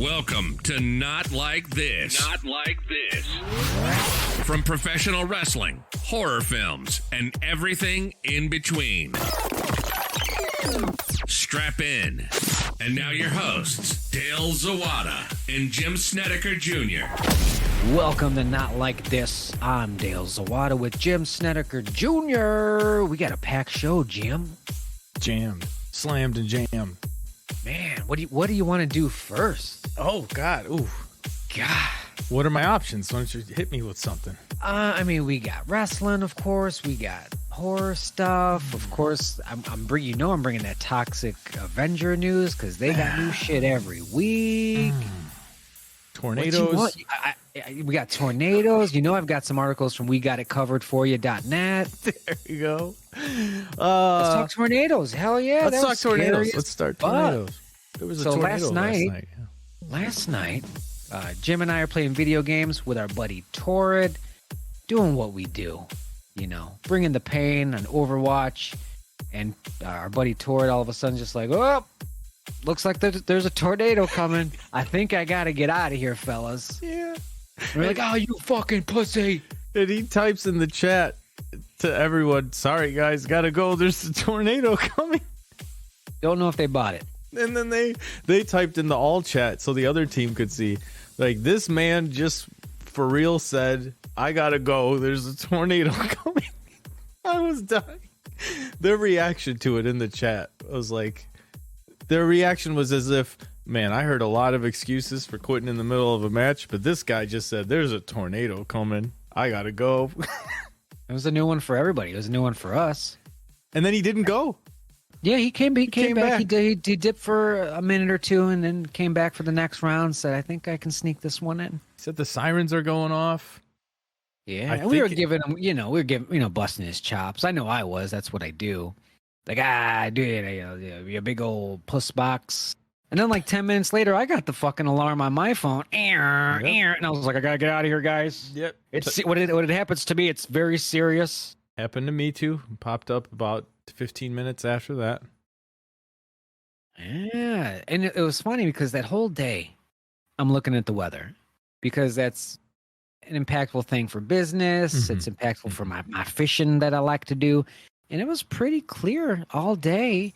Welcome to Not Like This. Not Like This. From professional wrestling, horror films, and everything in between. Strap in. And now your hosts, Dale Zawada and Jim Snedeker Jr. Welcome to Not Like This. I'm Dale Zawada with Jim Snedeker Jr. We got a packed show, Jim. Jammed. Slammed and jammed. Man, what do you want to do first? Oh, God. Ooh. God. What are my options? Why don't you hit me with something? We got wrestling, of course. We got horror stuff. Of course, I'm bringing that Toxic Avenger news because they got new shit every week. Tornadoes. We got tornadoes. I've got some articles from WeGotItCoveredForYou.net. There you go. Let's talk tornadoes. Hell yeah. Let's talk tornadoes. Let's start tornadoes. There was a tornado last night. Jim and I are playing video games with our buddy Torrid, doing what we do, bringing the pain on Overwatch, and our buddy Torrid all of a sudden just like, oh, looks like there's a tornado coming. I think I gotta get out of here, fellas. Yeah. We're like, oh, you fucking pussy. And he types in the chat to everyone, sorry guys, gotta go. There's a tornado coming. Don't know if they bought it. And then they typed in the all chat so the other team could see. Like, this man just for real said, I gotta go. There's a tornado coming. I was dying. Their reaction to it in the chat was like, their reaction was as if, man, I heard a lot of excuses for quitting in the middle of a match, but this guy just said, there's a tornado coming. I gotta go. It was a new one for everybody. It was a new one for us. And then he didn't go. Yeah, he came back. He dipped for a minute or two and then came back for the next round. Said, I think I can sneak this one in. He said the sirens are going off. Yeah, and we were giving him, busting his chops. I know I was. That's what I do. Like, dude, you big old puss box. And then like 10 minutes later, I got the fucking alarm on my phone. And I was like, I gotta get out of here, guys. Yep. It's when it happens to me, it's very serious. Happened to me too. Popped up about 15 minutes after that. Yeah, and it was funny because that whole day, I'm looking at the weather because that's an impactful thing for business. Mm-hmm. It's impactful for my fishing that I like to do. And it was pretty clear all day.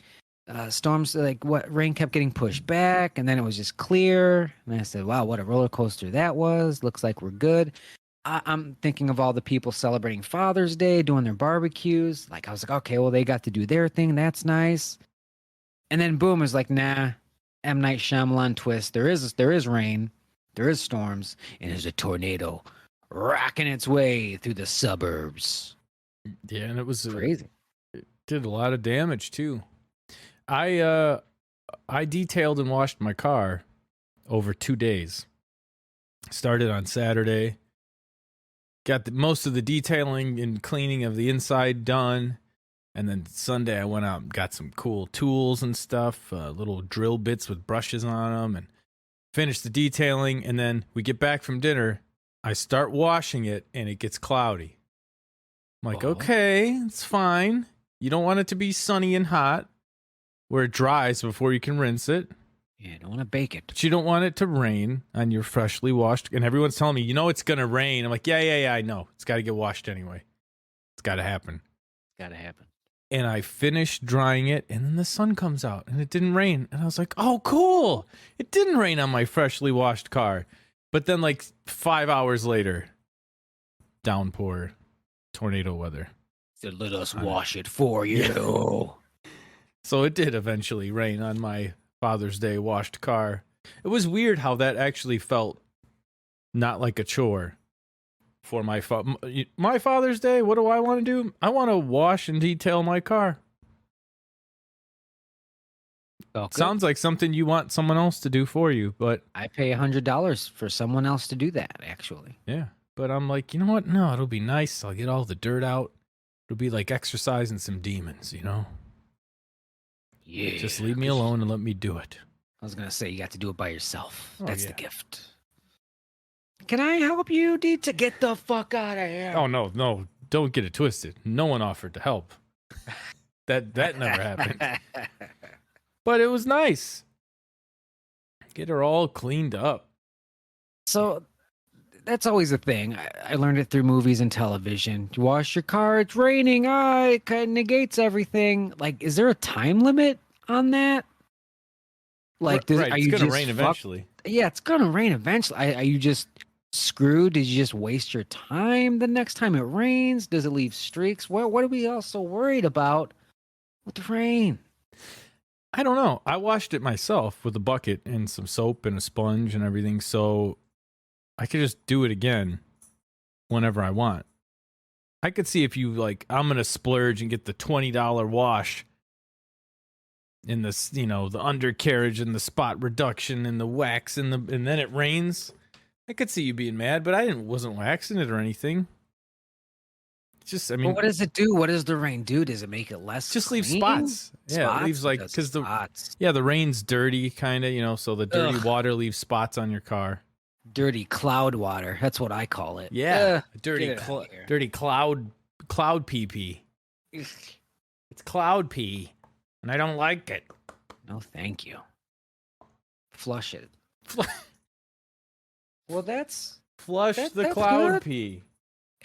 Storms, rain kept getting pushed back, and then it was just clear. And I said, wow, what a roller coaster that was. Looks like we're good. I'm thinking of all the people celebrating Father's Day, doing their barbecues. Like, I was like, okay, well, they got to do their thing. That's nice. And then boom, it's like, nah, M. Night Shyamalan twist. There is rain, there is storms, and there's a tornado rocking its way through the suburbs. Yeah, and it was crazy. It did a lot of damage too. I detailed and washed my car over 2 days. Started on Saturday. Got most of the detailing and cleaning of the inside done. And then Sunday I went out and got some cool tools and stuff, little drill bits with brushes on them, and finished the detailing. And then we get back from dinner. I start washing it and it gets cloudy. I'm like, okay, it's fine. You don't want it to be sunny and hot where it dries before you can rinse it. Yeah, don't want to bake it. But you don't want it to rain on your freshly washed. And everyone's telling me, it's going to rain. I'm like, yeah, I know. It's got to get washed anyway. It's got to happen. And I finished drying it, and then the sun comes out, and it didn't rain. And I was like, oh, cool. It didn't rain on my freshly washed car. But then 5 hours later, downpour, tornado weather. So let us wash it for you. Yeah. So it did eventually rain on my Father's Day washed car. It was weird how that actually felt not like a chore for my Father's Day. What do I want to do? I want to wash and detail my car. Sounds like something you want someone else to do for you, but I pay $100 for someone else to do that, actually. Yeah, but I'm like, you know what? No, it'll be nice. I'll get all the dirt out. It'll be like exercising some demons, Yeah. Just leave me alone and let me do it. I was going to say, you got to do it by yourself. That's the gift. Can I help you, D, to get the fuck out of here? Oh, no. Don't get it twisted. No one offered to help. That never happened. But it was nice. Get her all cleaned up. So that's always a thing. I learned it through movies and television. You wash your car, it's raining. It kind of negates everything. Like, is there a time limit on that? Like, Right, are it's you gonna just rain eventually. Yeah, it's gonna rain eventually. Are you just screwed? Did you just waste your time the next time it rains? Does it leave streaks? What are we all so worried about with the rain? I don't know. I washed it myself with a bucket and some soap and a sponge and everything, so I could just do it again whenever I want. I could see if you like, I'm gonna splurge and get the $20 wash in this, the undercarriage and the spot reduction and the wax and then it rains. I could see you being mad, but I wasn't waxing it or anything. Just, I mean, Well, what does it do? What does the rain do? Does it make it less? just leave clean? spots. Yeah, it leaves like because the rain's dirty, kind of, so the dirty water leaves spots on your car. Dirty cloud water. That's what I call it. Yeah, dirty get it out of here. dirty cloud pee pee. It's cloud pee, and I don't like it. No, thank you. Flush it. Well, that's Flush the that's cloud good. pee.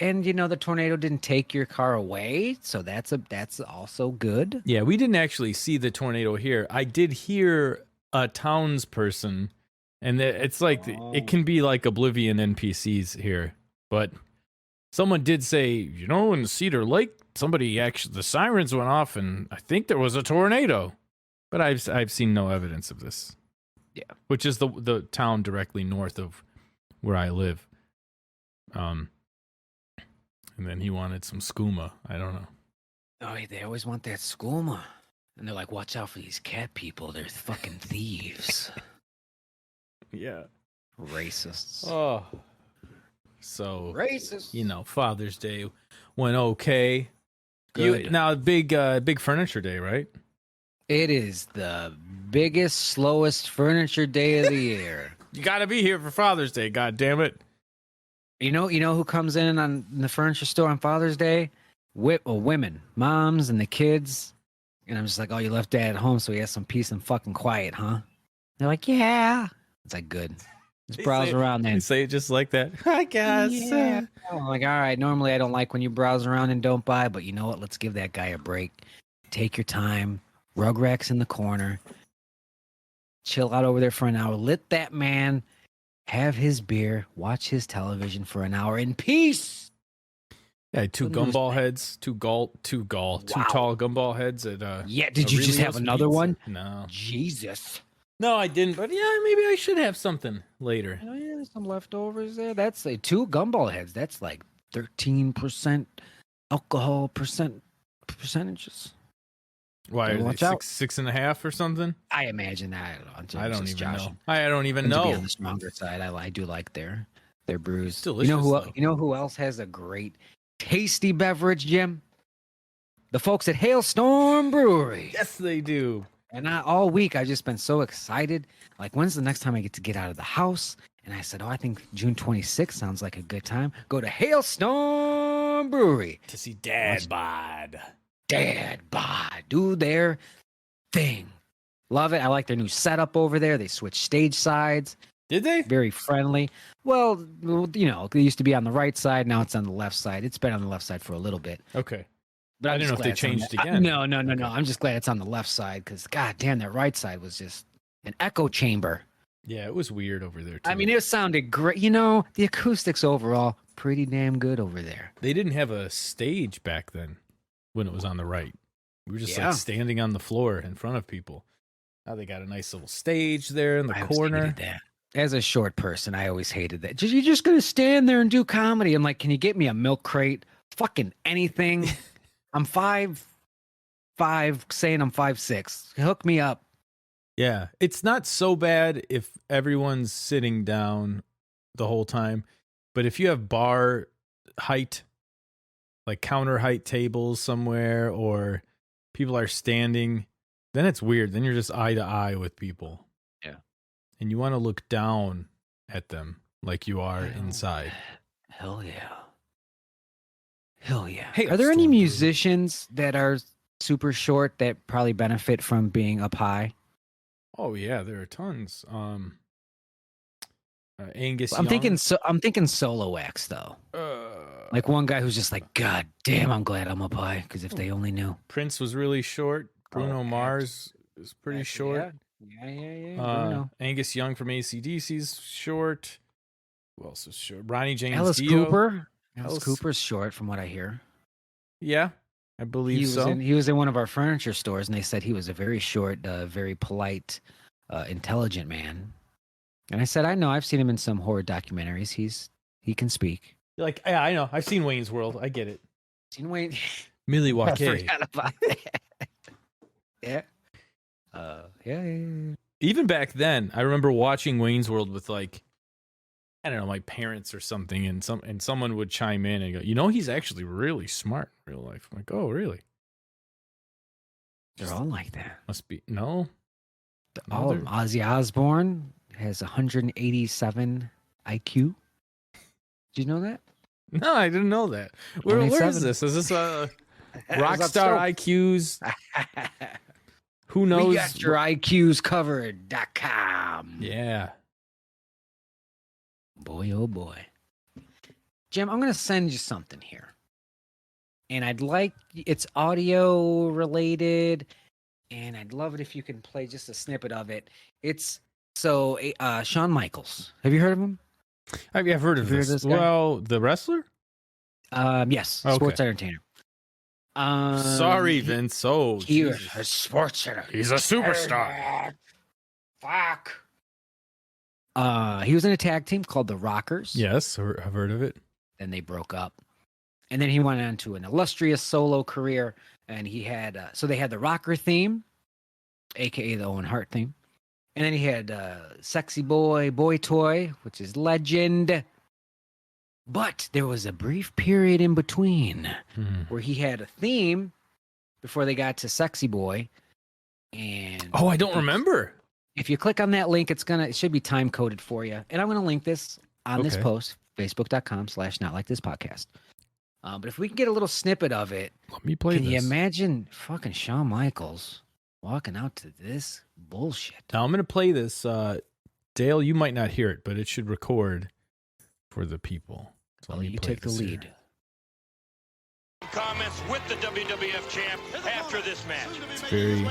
And the tornado didn't take your car away, so that's also good. Yeah, we didn't actually see the tornado here. I did hear a townsperson, and it's like it can be like Oblivion NPCs here, but someone did say, in Cedar Lake, the sirens went off, and I think there was a tornado, but I've seen no evidence of this. Yeah, which is the town directly north of where I live. And then he wanted some skooma. I don't know. Oh, they always want that skooma. And they're like, watch out for these cat people. They're fucking thieves. Yeah. Racists. Oh. So, Racist. Father's Day went okay. Good. Now, big furniture day, right? It is the biggest, slowest furniture day of the year. You got to be here for Father's Day, God damn it. You know who comes in the furniture store on Father's Day? Women, moms, and the kids. And I'm just like, oh, you left Dad at home, so he has some peace and fucking quiet, huh? They're like, yeah. It's like, good. Just browse around then. You say it just like that. I guess. Yeah. I'm like, all right. Normally, I don't like when you browse around and don't buy, but you know what? Let's give that guy a break. Take your time. Rug racks in the corner. Chill out over there for an hour. Let that man have his beer, watch his television for an hour in peace. Yeah, two gumball heads, two tall gumball heads at yeah, did you just have another pizza. one? No. Jesus. No, I didn't, but yeah, maybe I should have something later. Oh yeah, there's some leftovers there. That's like two gumball heads. That's like 13% alcohol percentages. Why are Watch they out. 6.5 or something? I imagine that. I don't even know. I don't even To be know. on the stronger side, I do like their brews. Delicious, You know who else has a great, tasty beverage, Jim? The folks at Hailstorm Brewery. Yes, they do. And all week I've just been so excited. Like, when's the next time I get to get out of the house? And I said, I think June 26th sounds like a good time. Go to Hailstorm Brewery To see Dad bod. do their thing. Love it. I like their new setup over there. They switched stage sides. Did they? Very friendly. Well, they used to be on the right side. Now it's on the left side. It's been on the left side for a little bit. Okay. But I I'm didn't know just if they glad it's changed again. No. I'm just glad it's on the left side because, god damn, that right side was just an echo chamber. Yeah, it was weird over there, too. I mean, it sounded great. The acoustics overall, pretty damn good over there. They didn't have a stage back then when it was on the right. We were just like standing on the floor in front of people. Now they got a nice little stage there in the corner. That. As a short person, I always hated that. You're just going to stand there and do comedy. I'm like, can you get me a milk crate? Fucking anything. I'm 5'5", saying I'm 5'6". Hook me up. Yeah, it's not so bad if everyone's sitting down the whole time, but if you have bar height, like counter height tables somewhere, or people are standing, then it's weird. Then you're just eye to eye with people. Yeah. And you want to look down at them like you are inside. Hell yeah. Hell yeah. Hey, are there any musicians that are super short that probably benefit from being up high? Oh yeah, there are tons. Angus I'm Young. thinking solo acts though. Like one guy who's just like, God damn, I'm glad I'm up high. Because if they only knew. Prince was really short. Bruno Oh, Mars is pretty short. Yeah. Bruno. Angus Young from AC/DC's short. Who else is short? Ronnie James Alice Dio. Cooper. Alice Alice- Cooper's short, from what I hear. Yeah, I believe so. He was in one of our furniture stores, and they said he was a very short, very polite, intelligent man. And I said, I know. I've seen him in some horror documentaries. He can speak. You're like, yeah, I know. I've seen Wayne's World. I get it. Seen Wayne? Millie I Walker. forgot about that. Yeah. Yeah. Even back then, I remember watching Wayne's World with like, I don't know, my parents or something, and someone would chime in and go, he's actually really smart in real life. I'm like, oh, really? They're all like that. Must be no. All of them. Ozzy Osbourne has 187 IQ. Did you know that? No, I didn't know that. Where is 27. this? Is this a rockstar Upstairs. IQs? Who knows? We got your IQs covered.com. Yeah. Boy, oh boy. Jim, I'm going to send you something here. And it's audio related. And I'd love it if you can play just a snippet of it. It's Shawn Michaels. Have you heard of him? I've heard of this. Well, the wrestler? Yes. Okay. Sports entertainer. Sorry, Vince. Oh, he was Jesus. a sports entertainer. He's a superstar. Fuck. He was in a tag team called the Rockers. Yes, I've heard of it. Then they broke up. And then he went on to an illustrious solo career. And he had, so they had the Rocker theme, aka the Owen Hart theme. And then he had Sexy Boy, Boy Toy, which is legend. But there was a brief period in between where he had a theme before they got to Sexy Boy. And I don't remember. if you click on that link, it should be time coded for you. And I'm going to link this on this post, facebook.com/notlikeThisPodcast. But if we can get a little snippet of it, Let me play can this. you imagine fucking Shawn Michaels walking out to this bullshit? Now I'm going to play this. Dale, you might not hear it, but it should record for the people. So let me You play take the this lead. here. Comments with the WWF champ after this match. It's very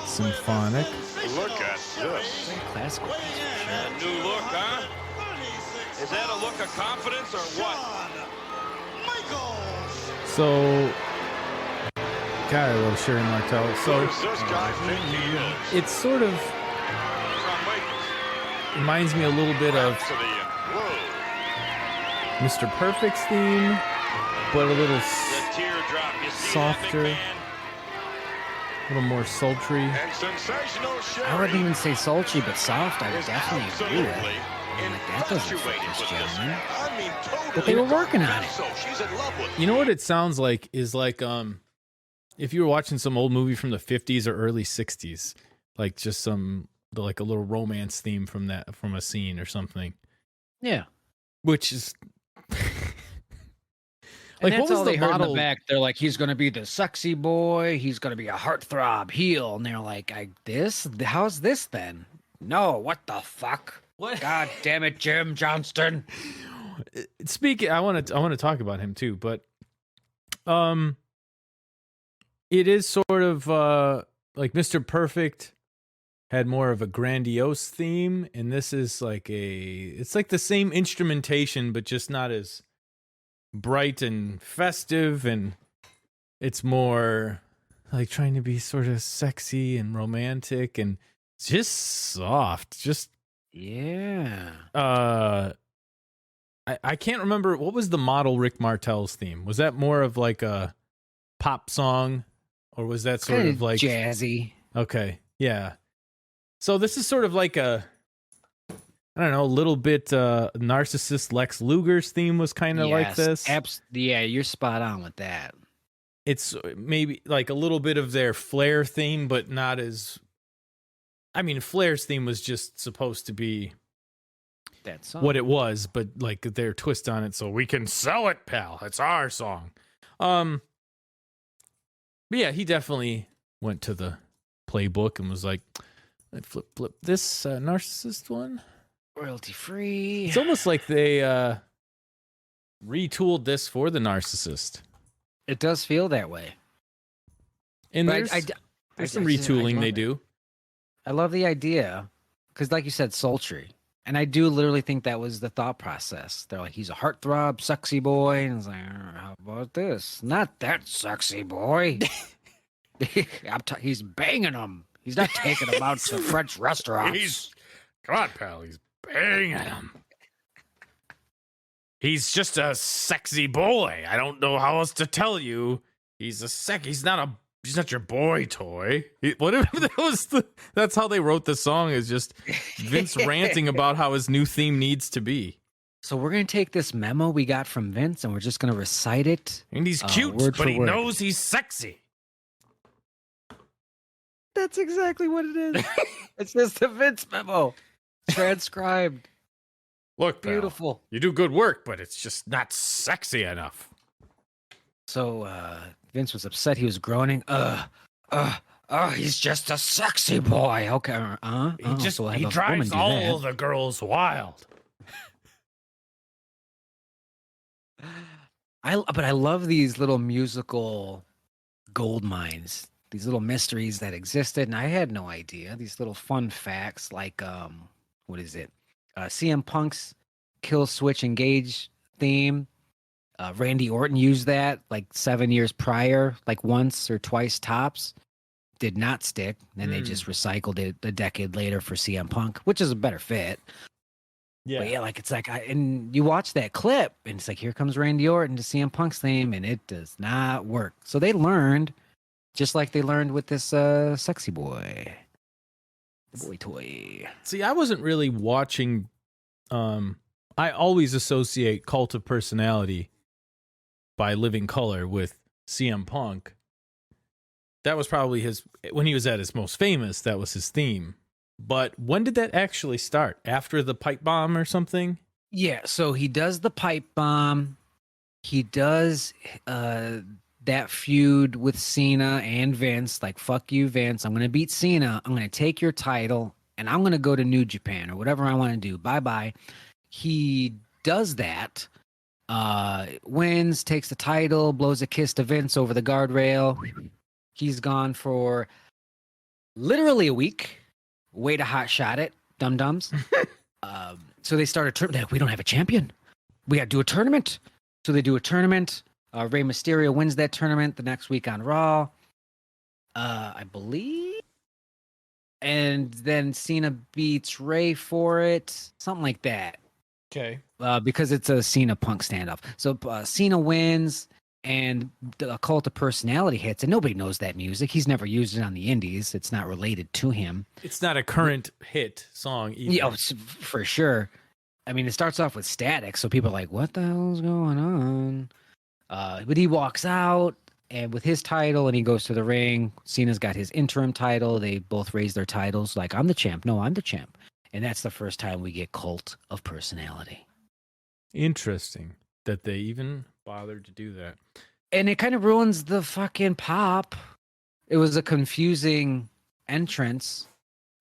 symphonic. Look at this. Classical. A new look, huh? Is that a look of confidence or what? So, God, I love Sherry Martel. So, Who does this guy think he is? it's sort of Shawn Michaels. reminds me a little bit of Rhapsody and Whoa. Mr. Perfect's theme, but a little The teardrop. You see Softer. that, McMahon? a little more sultry. And sensational Sherry. I wouldn't even say sultry, but soft. I would is definitely agree with. absolutely I'm like, that doesn't fit infatuated this with this gentleman. man. I mean, totally. But they were working on it. So she's in love with You know what it sounds like is like if you were watching some old movie from the 50s or early 60s, like just like a little romance theme from a scene or something. Yeah. Which is And like, that's what was all the they heard in model? the back. They're like, he's going to be the sexy boy. He's going to be a heartthrob heel. And they're like, how's this then? No, what the fuck? What? God damn it, Jim Johnston. Speaking, I want to talk about him too, but it is sort of like Mr. Perfect had more of a grandiose theme, and this is like it's like the same instrumentation, but just not as bright and festive, and it's more like trying to be sort of sexy and romantic and just soft. Just Yeah. I can't remember what was the model Rick Martel's theme. Was that more of like a pop song, or was that sort of like jazzy? Okay, yeah. So this is sort of like a, I don't know, a little bit narcissist Lex Luger's theme was kind of like this. Yeah, you're spot on with that. It's maybe like a little bit of their Flair theme, but not as. I mean, Flair's theme was just supposed to be That song. what it was, but like their twist on it, so we can sell it, pal. It's our song. But yeah, he definitely went to the playbook and was like, I flip this narcissist one. Royalty free. It's almost like they retooled this for the narcissist. It does feel that way. And But there's some retooling they do. I love the idea because, like you said, sultry. And I do literally think that was the thought process. They're like, he's a heartthrob, sexy boy. And it's like, how about this? Not that sexy boy. He's banging him. He's not taking him out to French restaurants. Come on, pal. He's banging him. He's just a sexy boy. I don't know how else to tell you. He's not your boy toy. Whatever that was. That's how they wrote the song. Is just Vince ranting about how his new theme needs to be. So we're gonna take this memo we got from Vince, and we're just gonna recite it. And he's cute, but he knows he's sexy. That's exactly what it is. It's just the Vince memo transcribed. Look, pal, beautiful. you do good work, but it's just not sexy enough. So Vince was upset. He was groaning. He's just a sexy boy. Okay. He drives all the girls wild. But I love these little musical gold mines, these little mysteries that existed, and I had no idea. These little fun facts, like what is it? CM Punk's Kill Switch Engage theme. Randy Orton used that like 7 years prior, like once or twice tops. Did not stick. Then they just recycled it a decade later for CM Punk, which is a better fit. Yeah, but yeah, like it's like, and you watch that clip, and it's like, here comes Randy Orton to CM Punk's theme, and it does not work. So they learned, just like they learned with this sexy boy toy. See, I wasn't really watching. I always associate Cult of Personality by Living Color with CM Punk. That was probably when he was at his most famous, that was his theme. But when did that actually start? After the pipe bomb or something? Yeah, so he does the pipe bomb. He does that feud with Cena and Vince. Like, fuck you, Vince. I'm going to beat Cena. I'm going to take your title, and I'm going to go to New Japan or whatever I want to do. Bye-bye. He does that. Wins, takes the title, blows a kiss to Vince over the guardrail. He's gone for literally a week. Way to hot shot it, dum-dums. So they start a tournament. We don't have a champion. We got to do a tournament. So they do a tournament. Rey Mysterio wins that tournament the next week on Raw, I believe. And then Cena beats Rey for it. Something like that. Okay. Because it's a Cena Punk standoff. So Cena wins, and the Cult of Personality hits, and nobody knows that music. He's never used it on the indies. It's not related to him. It's not a current hit song either. Yeah, for sure. I mean, it starts off with static, so people are like, what the hell's going on? But he walks out and with his title, and he goes to the ring. Cena's got his interim title. They both raise their titles. Like, I'm the champ. No, I'm the champ. And that's the first time we get Cult of Personality. Interesting that they even bothered to do that. And it kind of ruins the fucking pop. It was a confusing entrance.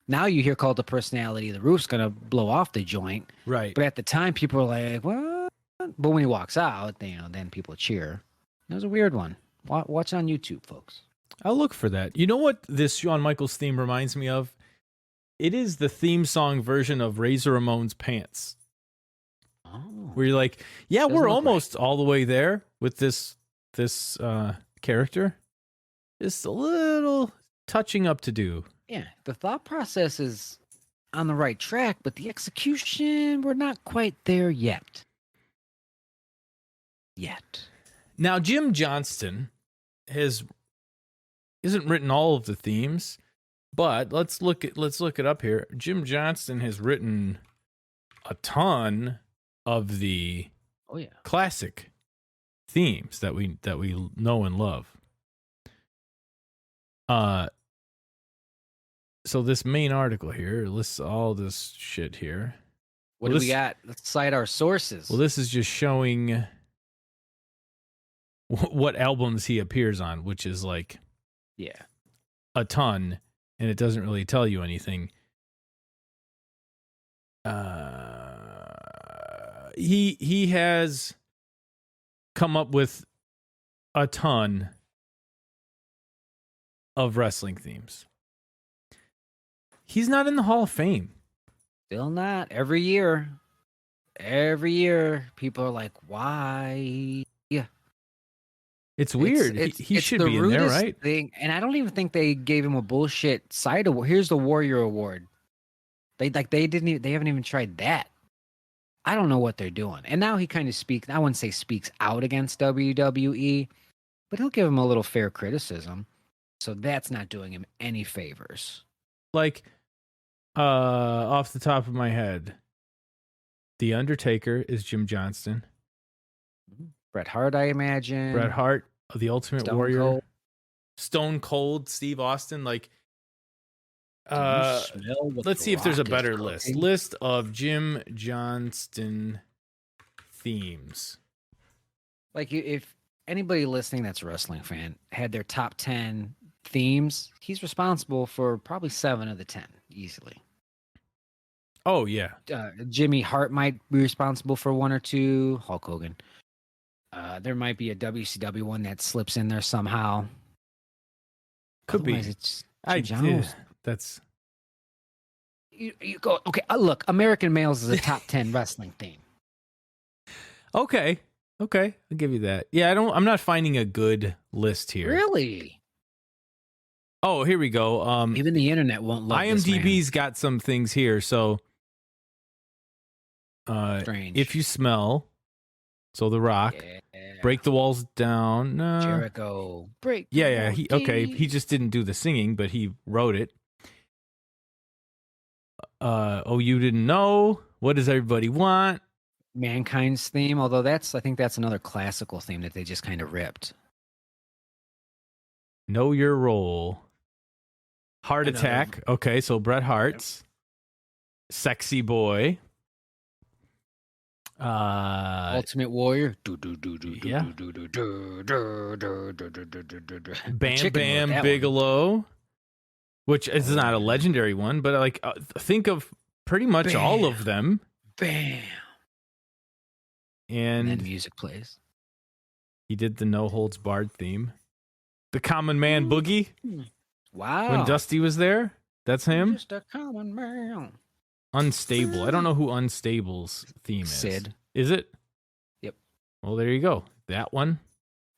Now you hear Cult of Personality, the roof's going to blow off the joint. Right. But at the time, people were like, what? But when he walks out, then people cheer. It was a weird one. Watch on YouTube, folks. I'll look for that. You know what this Shawn Michaels theme reminds me of? It is the theme song version of Razor Ramon's Pants. Oh. Where you're like, yeah, we're almost all the way there with this character. Just a little touching up to do. Yeah, the thought process is on the right track, but the execution, we're not quite there yet. Now, Jim Johnston isn't written all of the themes, but let's look it up here. Jim Johnston has written a ton of the classic themes that we know and love. So this main article here lists all this shit here. What do we got? Let's cite our sources. Well, this is just showing what albums he appears on, which is like a ton, and it doesn't really tell you anything. he has come up with a ton of wrestling themes. He's not in the Hall of Fame. Still not. Every year, people are like, why? Yeah. It's weird. He it's should the be in there, rudest right? thing, and I don't even think they gave him a bullshit side award. Here's the Warrior Award. They haven't even tried that. I don't know what they're doing. And now he kind of speaks, I wouldn't say speaks out against WWE, but he'll give him a little fair criticism. So that's not doing him any favors. Like, off the top of my head, The Undertaker is Jim Johnston. Bret Hart, I imagine. Bret Hart, The Ultimate Stone Warrior. Cold. Stone Cold, Steve Austin. Like, Do you smell what let's The see if there's a Rock is better cooking? list. List of Jim Johnston themes. Like, if anybody listening that's a wrestling fan had their top 10 themes, he's responsible for probably 7 of the 10 easily. Oh, yeah. Jimmy Hart might be responsible for 1 or 2. Hulk Hogan. There might be a WCW one that slips in there somehow. Could be. Otherwise, it's Jim Jones. That's You go, okay, look, American Males is a top 10 wrestling theme. okay. Okay, I'll give you that. Yeah, I'm not finding a good list here. Really? Oh, here we go. Even the internet won't love this man. IMDb's got some things here. So, Strange. If You Smell, so The Rock, Break the Walls Down. Jericho. Break. Yeah. He just didn't do the singing, but he wrote it. Oh, You Didn't Know. What Does Everybody Want? Mankind's theme, although I think that's another classical theme that they just kind of ripped. Know Your Role. Heart Another- Attack. Okay, so Bret Hart's. Sexy Boy. Ultimate Warrior. Yeah. Bam Chicken Bam wrote that Bigelow, which is not a legendary one, but like think of pretty much all of them. Bam. And then And music plays. he did the No Holds Barred theme. The Common Man Boogie, Wow. when Dusty was there. That's him. Just a common man. Unstable. I don't know who Unstable's theme is. Sid. Is it? Yep. Well, there you go. That one.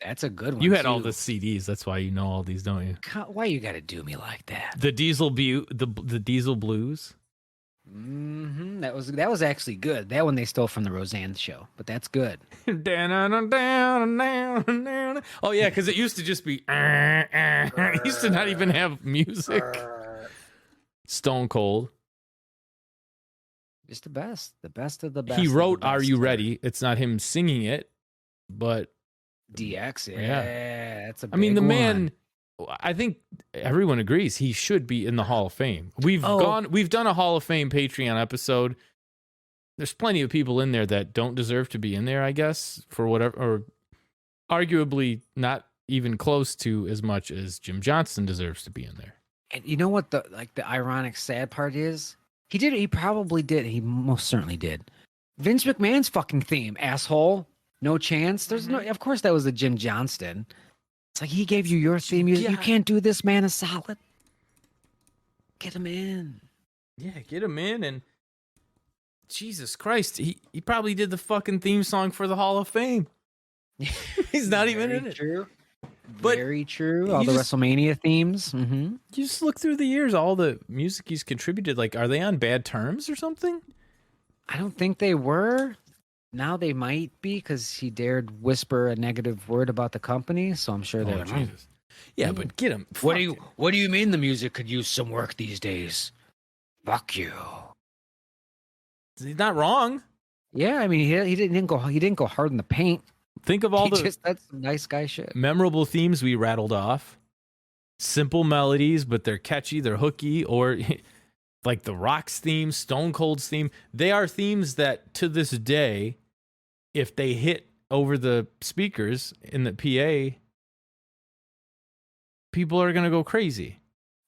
That's a good one. You had all too. the CDs. That's why you know all these, don't you? Why you got to do me like that? The Diesel the Diesel Blues. Mm-hmm. That was actually good. That one they stole from the Roseanne show, but that's good. Oh yeah, because it used to just be. It used to not even have music. Stone Cold. Just the best of the best. He of the wrote "Are best. You Ready?" It's not him singing it, but DX. Yeah. Yeah, that's a. I mean, the big man. one. I think everyone agrees he should be in the Hall of Fame. We've done a Hall of Fame Patreon episode. There's plenty of people in there that don't deserve to be in there, I guess, for whatever, or arguably not even close to as much as Jim Johnston deserves to be in there. And you know what the ironic sad part is? He did it. He probably did. He most certainly did. Vince McMahon's fucking theme, asshole. No chance. There's no. Of course, that was a Jim Johnston. It's like he gave you your theme music. You can't do this man a solid. Get him in. Yeah, get him in, and Jesus Christ, he probably did the fucking theme song for the Hall of Fame. He's not even in it. True. But Very true. All you the just- WrestleMania themes. Mm-hmm. You just look through the years, all the music he's contributed. Like, are they on bad terms or something? I don't think they were. Now they might be because he dared whisper a negative word about the company. So I'm sure they're. Jesus. Yeah, but get him. What do you mean the music could use some work these days? Fuck you. He's not wrong. Yeah, I mean he didn't go hard in the paint. Think of all That's some nice guy shit. memorable themes we rattled off. Simple melodies, but they're catchy, they're hooky, or like the Rock's theme, Stone Cold's theme. They are themes that to this day, if they hit over the speakers in the PA, people are going to go crazy.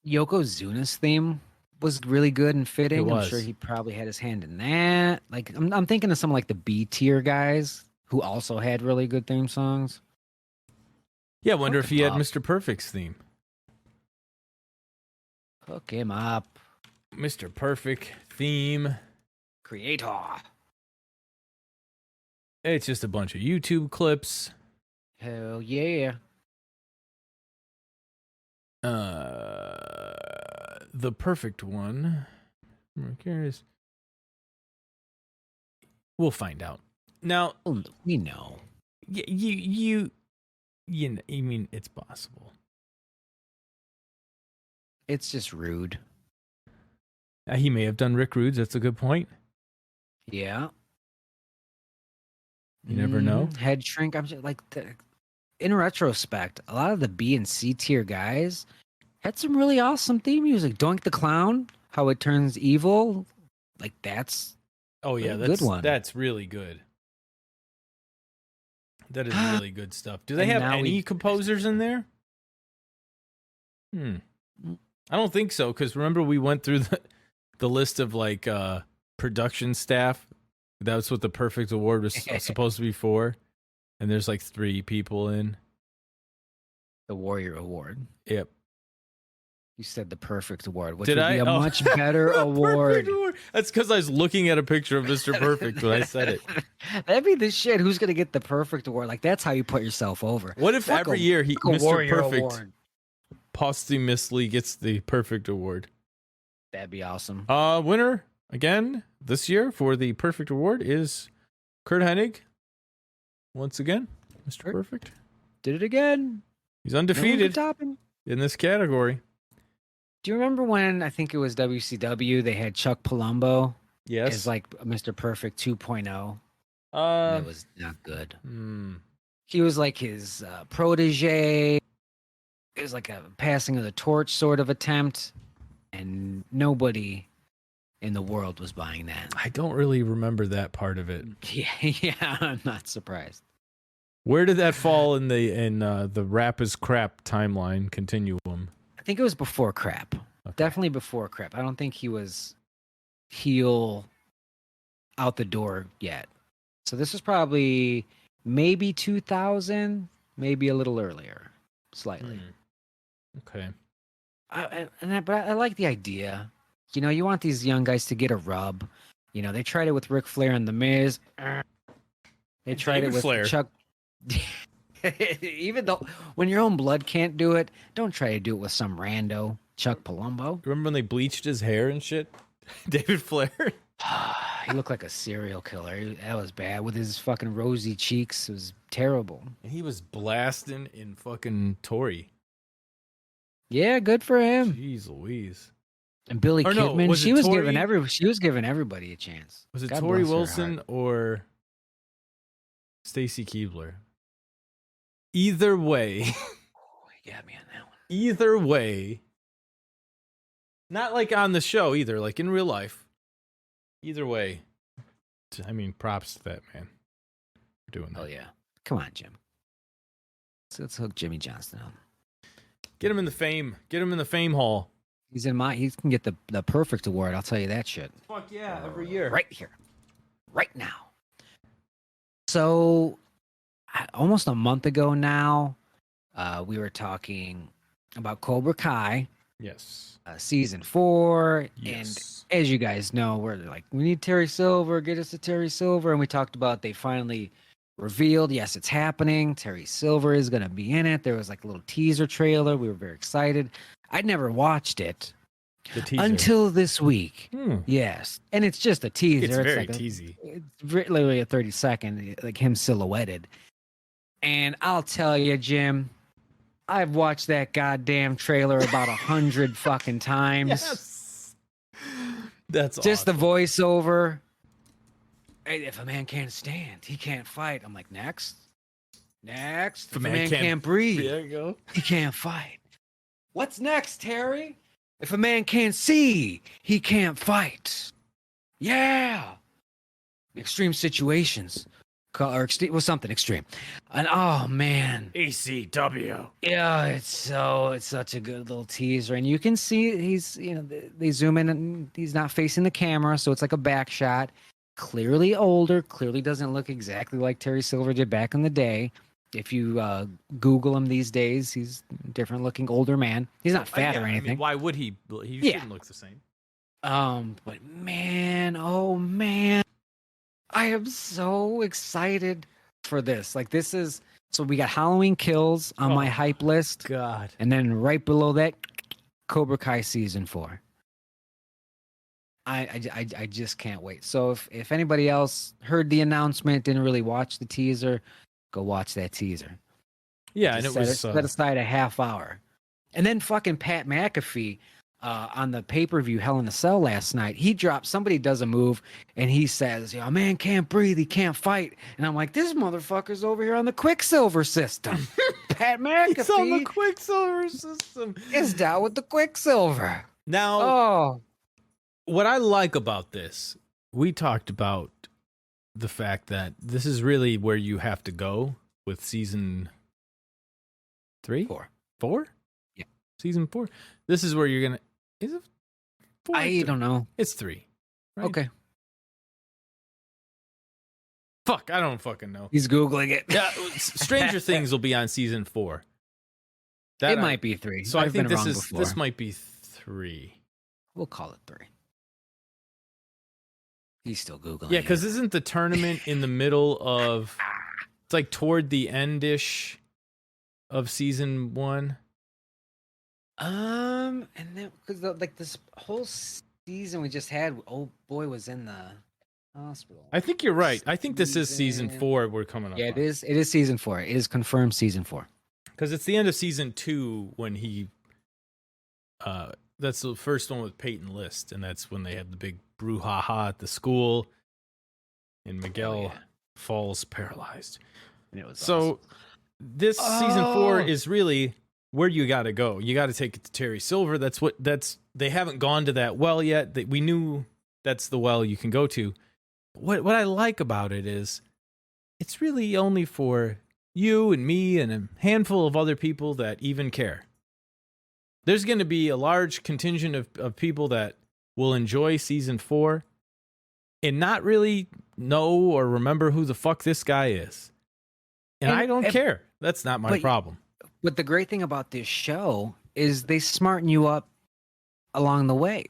Yokozuna's theme was really good and fitting. It I'm was. sure he probably had his hand in that. Like I'm thinking of some like the B tier guys who also had really good theme songs. Yeah, I wonder Hook if he had him up. Mr. Perfect's theme. Hook him up. Mr. Perfect theme. Creator. It's just a bunch of YouTube clips. Hell yeah. The perfect one. I'm curious. We'll find out. Now, We know. you mean it's possible. It's just rude. He may have done Rick Rude's. That's a good point. Yeah. You never know. Head shrink. I'm just like, in retrospect, a lot of the B and C tier guys had some really awesome theme music. Doink the Clown, how it turns evil. Like that's Oh yeah, a that's good one. That's really good. That is really good stuff. Do they And have now any composers in there? I don't think so, because remember we went through the list of like production staff. That's what the Perfect Award was supposed to be for. And there's like 3 people in. the Warrior Award. Yep. You said the Perfect Award, which Did would I? be a Oh. much better award. Perfect Award. That's because I was looking at a picture of Mr. Perfect when I said it. That'd be the shit. Who's gonna get the Perfect Award? Like that's how you put yourself over. What if Fuck every a- year fuck a Mr. Warrior Perfect Award. posthumously gets the Perfect Award? That'd be awesome. Winner again this year for the Perfect Award is Kurt Hennig. Once again, Mr. Kurt. Perfect. Did it again. He's No one could undefeated top him. in this category. Do you remember when I think it was WCW? They had Chuck Palumbo Yes. as like Mr. Perfect 2.0. Uh, It was not good. hmm. He was like his protege. It was like a passing of the torch sort of attempt, and nobody in the world was buying that. I don't really remember that part of it. Yeah, I'm not surprised. Where did that fall in the rap is crap timeline continuum? I think it was before crap. Okay. Definitely before crap. I don't think he was heel out the door yet. So this was probably maybe 2000, maybe a little earlier, slightly. Okay. But I like the idea. You know, you want these young guys to get a rub. You know, they tried it with Ric Flair and The Miz. They tried David it with Flair. Chuck. Even though when your own blood can't do it, don't try to do it with some rando Chuck Palumbo. Remember when they bleached his hair and shit? David Flair? He looked like a serial killer. That was bad with his fucking rosy cheeks. It was terrible. He was blasting in fucking Tory. Yeah, good for him. Jeez Louise. And Billy Or no, Kidman, was she it was Tori- giving everybody a chance. Was it God Tori bless her Wilson heart. or Stacy Keibler? Either way, Oh, you got me on that one. either way, not like on the show either, like in real life. Either way, I mean, props to that man for doing that. Oh yeah. Come on, Jim. Let's hook Jimmy Johnston up. Get him in the fame. Get him in the fame hall. He can get the perfect award. I'll tell you that shit. Fuck yeah, every year. Right here. Right now. So almost a month ago now, we were talking about Cobra Kai, Yes. season 4. Yes. And as you guys know, we're like, we need Terry Silver, get us to Terry Silver. And we talked about they finally revealed, yes, it's happening. Terry Silver is going to be in it. There was like a little teaser trailer. We were very excited. I'd never watched it The teaser. until this week. Hmm. Yes. And it's just a teaser. It's very like teasy. It's literally a 30-second, like him silhouetted. And I'll tell you, Jim, I've watched that goddamn trailer about 100 fucking times. Yes. That's Just awesome. the voiceover. Hey, if a man can't stand, he can't fight. I'm like, next. If a man can't breathe, There you go. he can't fight. What's next, Terry? If a man can't see, he can't fight. Yeah. Extreme situations or extreme, was something extreme. And oh man, ECW. yeah, it's such a good little teaser, and you can see he's they zoom in and he's not facing the camera, so it's like a back shot. Clearly older, clearly doesn't look exactly like Terry Silver did back in the day. If you Google him these days, he's a different looking older man. He's not fat or anything. I mean, why would he? He shouldn't look the same. But man, oh man, I am so excited for this. Like this is so we got Halloween Kills on my hype list. God. And then right below that, Cobra Kai season 4. I just can't wait. So if anybody else heard the announcement, didn't really watch the teaser, go watch that teaser. Yeah, Just and it was set aside a half hour. And then fucking Pat McAfee on the pay-per-view Hell in a Cell last night, somebody does a move and he says, "Yo, man can't breathe, he can't fight." And I'm like, this motherfucker's over here on the Quicksilver system. Pat McAfee He's on the Quicksilver system. is down with the Quicksilver. Now, what I like about this, we talked about the fact that this is really where you have to go with season 3? 4? Yeah. Season 4. This is where you're going to... Is it 4? I don't know. It's 3. Right? Okay. Fuck, I don't fucking know. He's Googling it. Yeah, Stranger Things will be on season 4. It might be 3. So I've I think been wrong before. this might be 3. We'll call it 3. He's still Googling. Yeah, because isn't the tournament in the middle of... It's like toward the end-ish of season 1? And then because like this whole season we just had, old boy was in the hospital. I think you're right. I think this is season 4 we're coming up. Yeah, it is. It is season 4. It is confirmed season 4. Because it's the end of season 2 when he... that's the first one with Peyton List, and that's when they had the big brouhaha at the school, and Miguel falls paralyzed. And it was so awesome. This season 4 is really where you got to go. You got to take it to Terry Silver. They haven't gone to that well yet. We knew that's the well you can go to. What I like about it is it's really only for you and me and a handful of other people that even care. There's going to be a large contingent of people that will enjoy season 4 and not really know or remember who the fuck this guy is. And I don't care. That's not my problem. But the great thing about this show is they smarten you up along the way.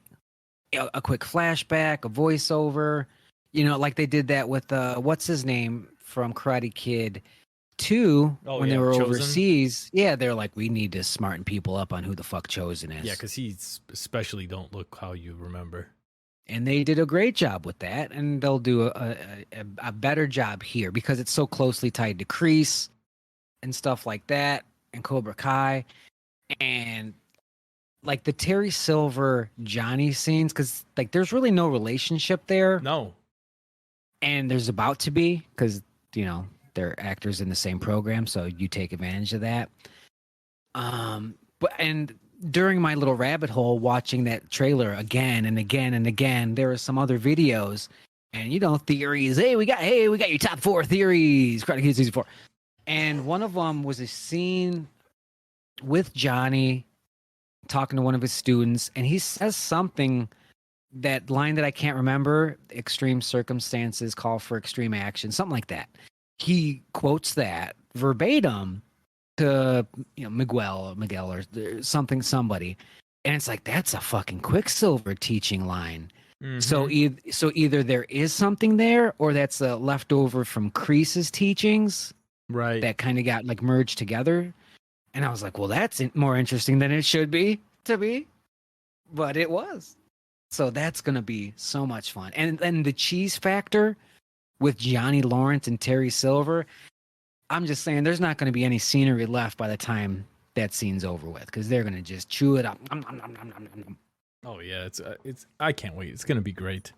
A quick flashback, a voiceover, like they did that with what's his name from Karate Kid 2 when they were Chosen. overseas. Yeah, they're like, we need to smarten people up on who the fuck Chosen is. Yeah, because he especially don't look how you remember. And they did a great job with that, and they'll do a better job here because it's so closely tied to Kreese and stuff like that, and Cobra Kai, and like the Terry Silver Johnny scenes, because like there's really no relationship there. No. And there's about to be, because they're actors in the same program, so you take advantage of that. But during my little rabbit hole watching that trailer again and again and again, there were some other videos and theories. Hey, we got your top 4 theories. Karate Kid season 4. And one of them was a scene with Johnny talking to one of his students, and he says something, that line that I can't remember, extreme circumstances call for extreme action, something like that. He quotes that verbatim to Miguel or somebody, and it's like, that's a fucking Quicksilver teaching line. Mm-hmm. So either there is something there, or that's a leftover from Kreese's teachings, right? That kind of got like merged together. And I was like, well, that's more interesting than it should be to be, but it was. So that's gonna be so much fun, and then the cheese factor with Johnny Lawrence and Terry Silver. I'm just saying, there's not going to be any scenery left by the time that scene's over with, because they're going to just chew it up. Oh yeah, it's. I can't wait. It's going to be great.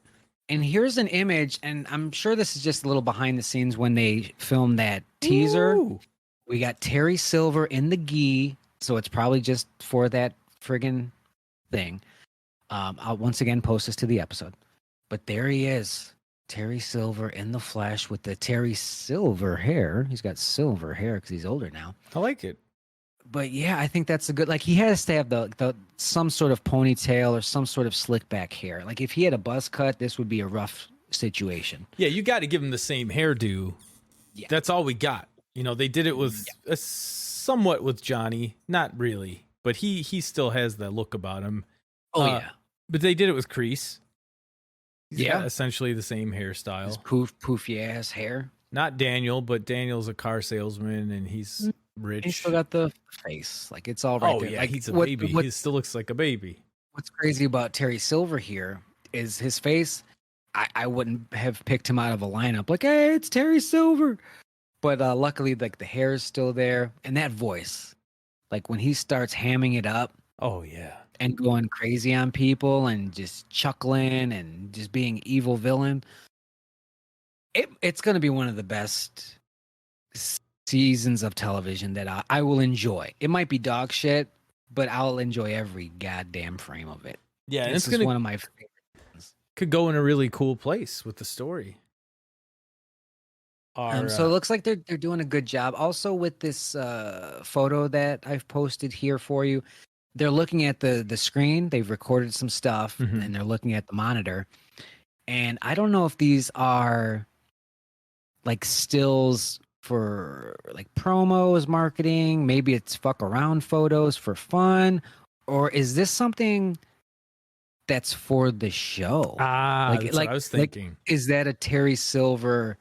And here's an image, and I'm sure this is just a little behind the scenes when they filmed that teaser. Ooh. We got Terry Silver in the gi, so it's probably just for that friggin' thing. I'll once again post this to the episode, but there he is Terry Silver in the flesh with the Terry Silver hair. He's got silver hair because he's older now. I like it. But yeah, I think that's a good. Like he has to have the some sort of ponytail or some sort of slick back hair. Like if he had a buzz cut, this would be a rough situation. Yeah, you got to give him the same hairdo. Yeah. That's all we got. You know, they did it with somewhat with Johnny, not really, but he still has that look about him. Oh yeah. But they did it with Kreese. He's Yeah. got essentially the same hairstyle. His poofy ass hair. Not Daniel, but Daniel's a car salesman and he's rich. He's still got the face. Like it's all right. Oh there. yeah, like, he's a baby. He still looks like a baby. What's crazy about Terry Silver here is his face. I wouldn't have picked him out of a lineup. Like, hey, it's Terry Silver. But luckily, like the hair is still there, and that voice, like when he starts hamming it up. Oh yeah. And going crazy on people and just chuckling and just being evil villain. It's going to be one of the best seasons of television that I will enjoy. It might be dog shit, but I'll enjoy every goddamn frame of it. Yeah, and it's one of my favorite things. Could go in a really cool place with the story. So it looks like they're doing a good job. Also with this photo that I've posted here for you, they're looking at the screen. They've recorded some stuff, and they're looking at the monitor. And I don't know if these are like stills for like promos, marketing. Maybe it's fuck around photos for fun, or is this something that's for the show? That's what I was thinking. Is that a Terry Silver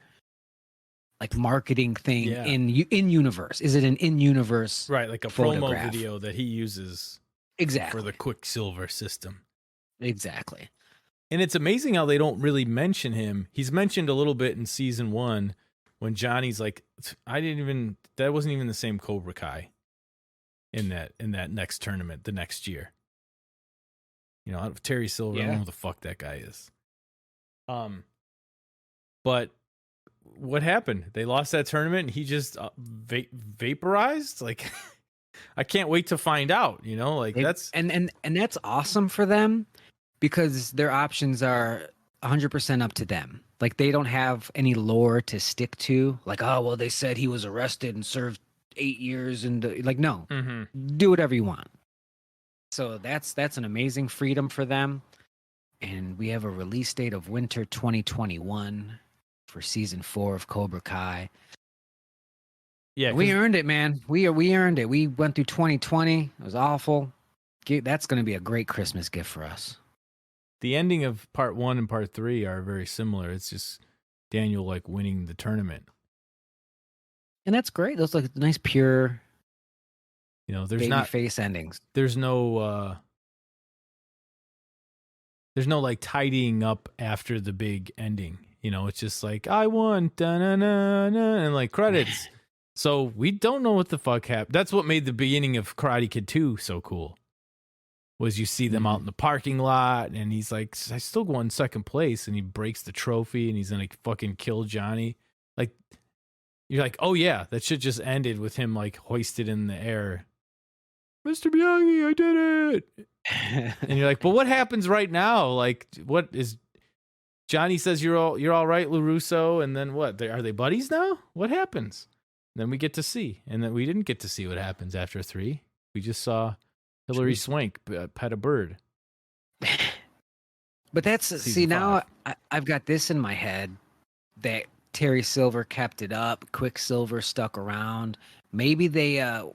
like marketing thing in universe? Is it an in universe? Right, like a promo video that he uses for the Quicksilver system. Exactly. And it's amazing how they don't really mention him. He's mentioned a little bit in season 1 when Johnny's like, that wasn't even the same Cobra Kai in that next tournament the next year. You know, Terry Silver, I don't know who the fuck that guy is. But what happened? They lost that tournament and he just vaporized? Like, I can't wait to find out, you know, like that's and that's awesome for them because their options are 100% up to them. Like they don't have any lore to stick to. Like, oh, well, they said he was arrested and served 8 years and like, no, do whatever you want. So that's an amazing freedom for them. And we have a release date of winter 2021 for season 4 of Cobra Kai. Yeah, we earned it, man. We earned it. We went through 2020. It was awful. That's going to be a great Christmas gift for us. The ending of part 1 and part 3 are very similar. It's just Daniel like winning the tournament. And that's great. Those like nice pure, you know, there's baby not face endings. There's no like tidying up after the big ending. You know, it's just like I won, da-na-na-na, and like credits. So we don't know what the fuck happened. That's what made the beginning of Karate Kid 2 so cool. Was you see them out in the parking lot, and he's like, I still won second place, and he breaks the trophy, and he's gonna fucking kill Johnny. Like, you're like, oh yeah, that shit just ended with him like hoisted in the air. Mr. Miyagi, I did it. And you're like, but what happens right now? Like, what is Johnny says you're all right, LaRusso, and then what? Are they buddies now? What happens? Then we get to see, and then we didn't get to see what happens after 3. We just saw Hilary Swank pet a bird. But that's Season now 5. I've got this in my head that Terry Silver kept it up, Quicksilver stuck around. Maybe they, out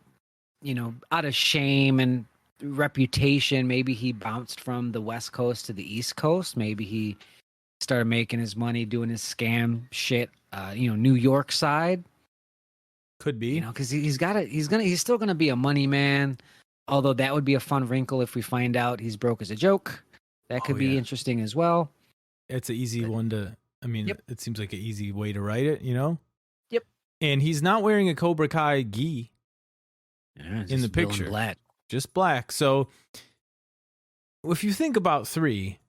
of shame and reputation, maybe he bounced from the West Coast to the East Coast. Maybe he started making his money doing his scam shit, New York side. Could be, because he's still gonna be a money man. Although that would be a fun wrinkle if we find out he's broke as a joke. That could be interesting as well. It's an easy one to. I mean, It seems like an easy way to write it. You know. Yep. And he's not wearing a Cobra Kai gi in the picture. Black. Just black. So if you think about 3,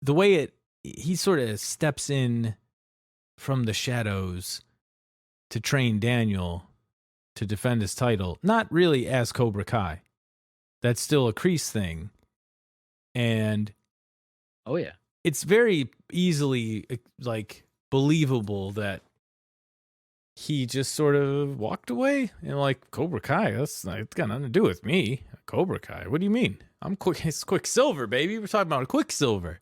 the way he sort of steps in from the shadows to train Daniel to defend his title, not really as Cobra Kai. That's still a Kreese thing. And oh yeah, it's very easily like believable that he just sort of walked away and like Cobra Kai. It's got nothing to do with me. Cobra Kai. What do you mean? I'm quick. It's Quicksilver, baby. We're talking about Quicksilver.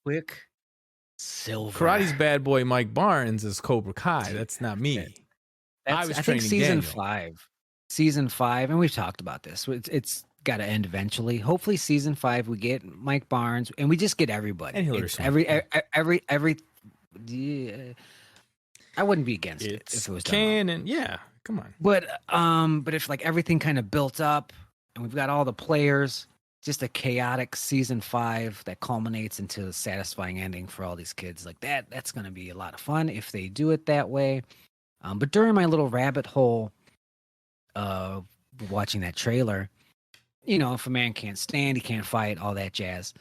Quicksilver. Karate's bad boy Mike Barnes is Cobra Kai. That's not me. I think season 5, and we've talked about this. It's got to end eventually. Hopefully, season 5 we get Mike Barnes, and we just get everybody. And every. Yeah, I wouldn't be against it if it was done well. canon. Yeah, come on. But if like everything kind of built up, and we've got all the players, just a chaotic season 5 that culminates into a satisfying ending for all these kids, like that's going to be a lot of fun if they do it that way. But during my little rabbit hole, watching that trailer, if a man can't stand, he can't fight, all that jazz.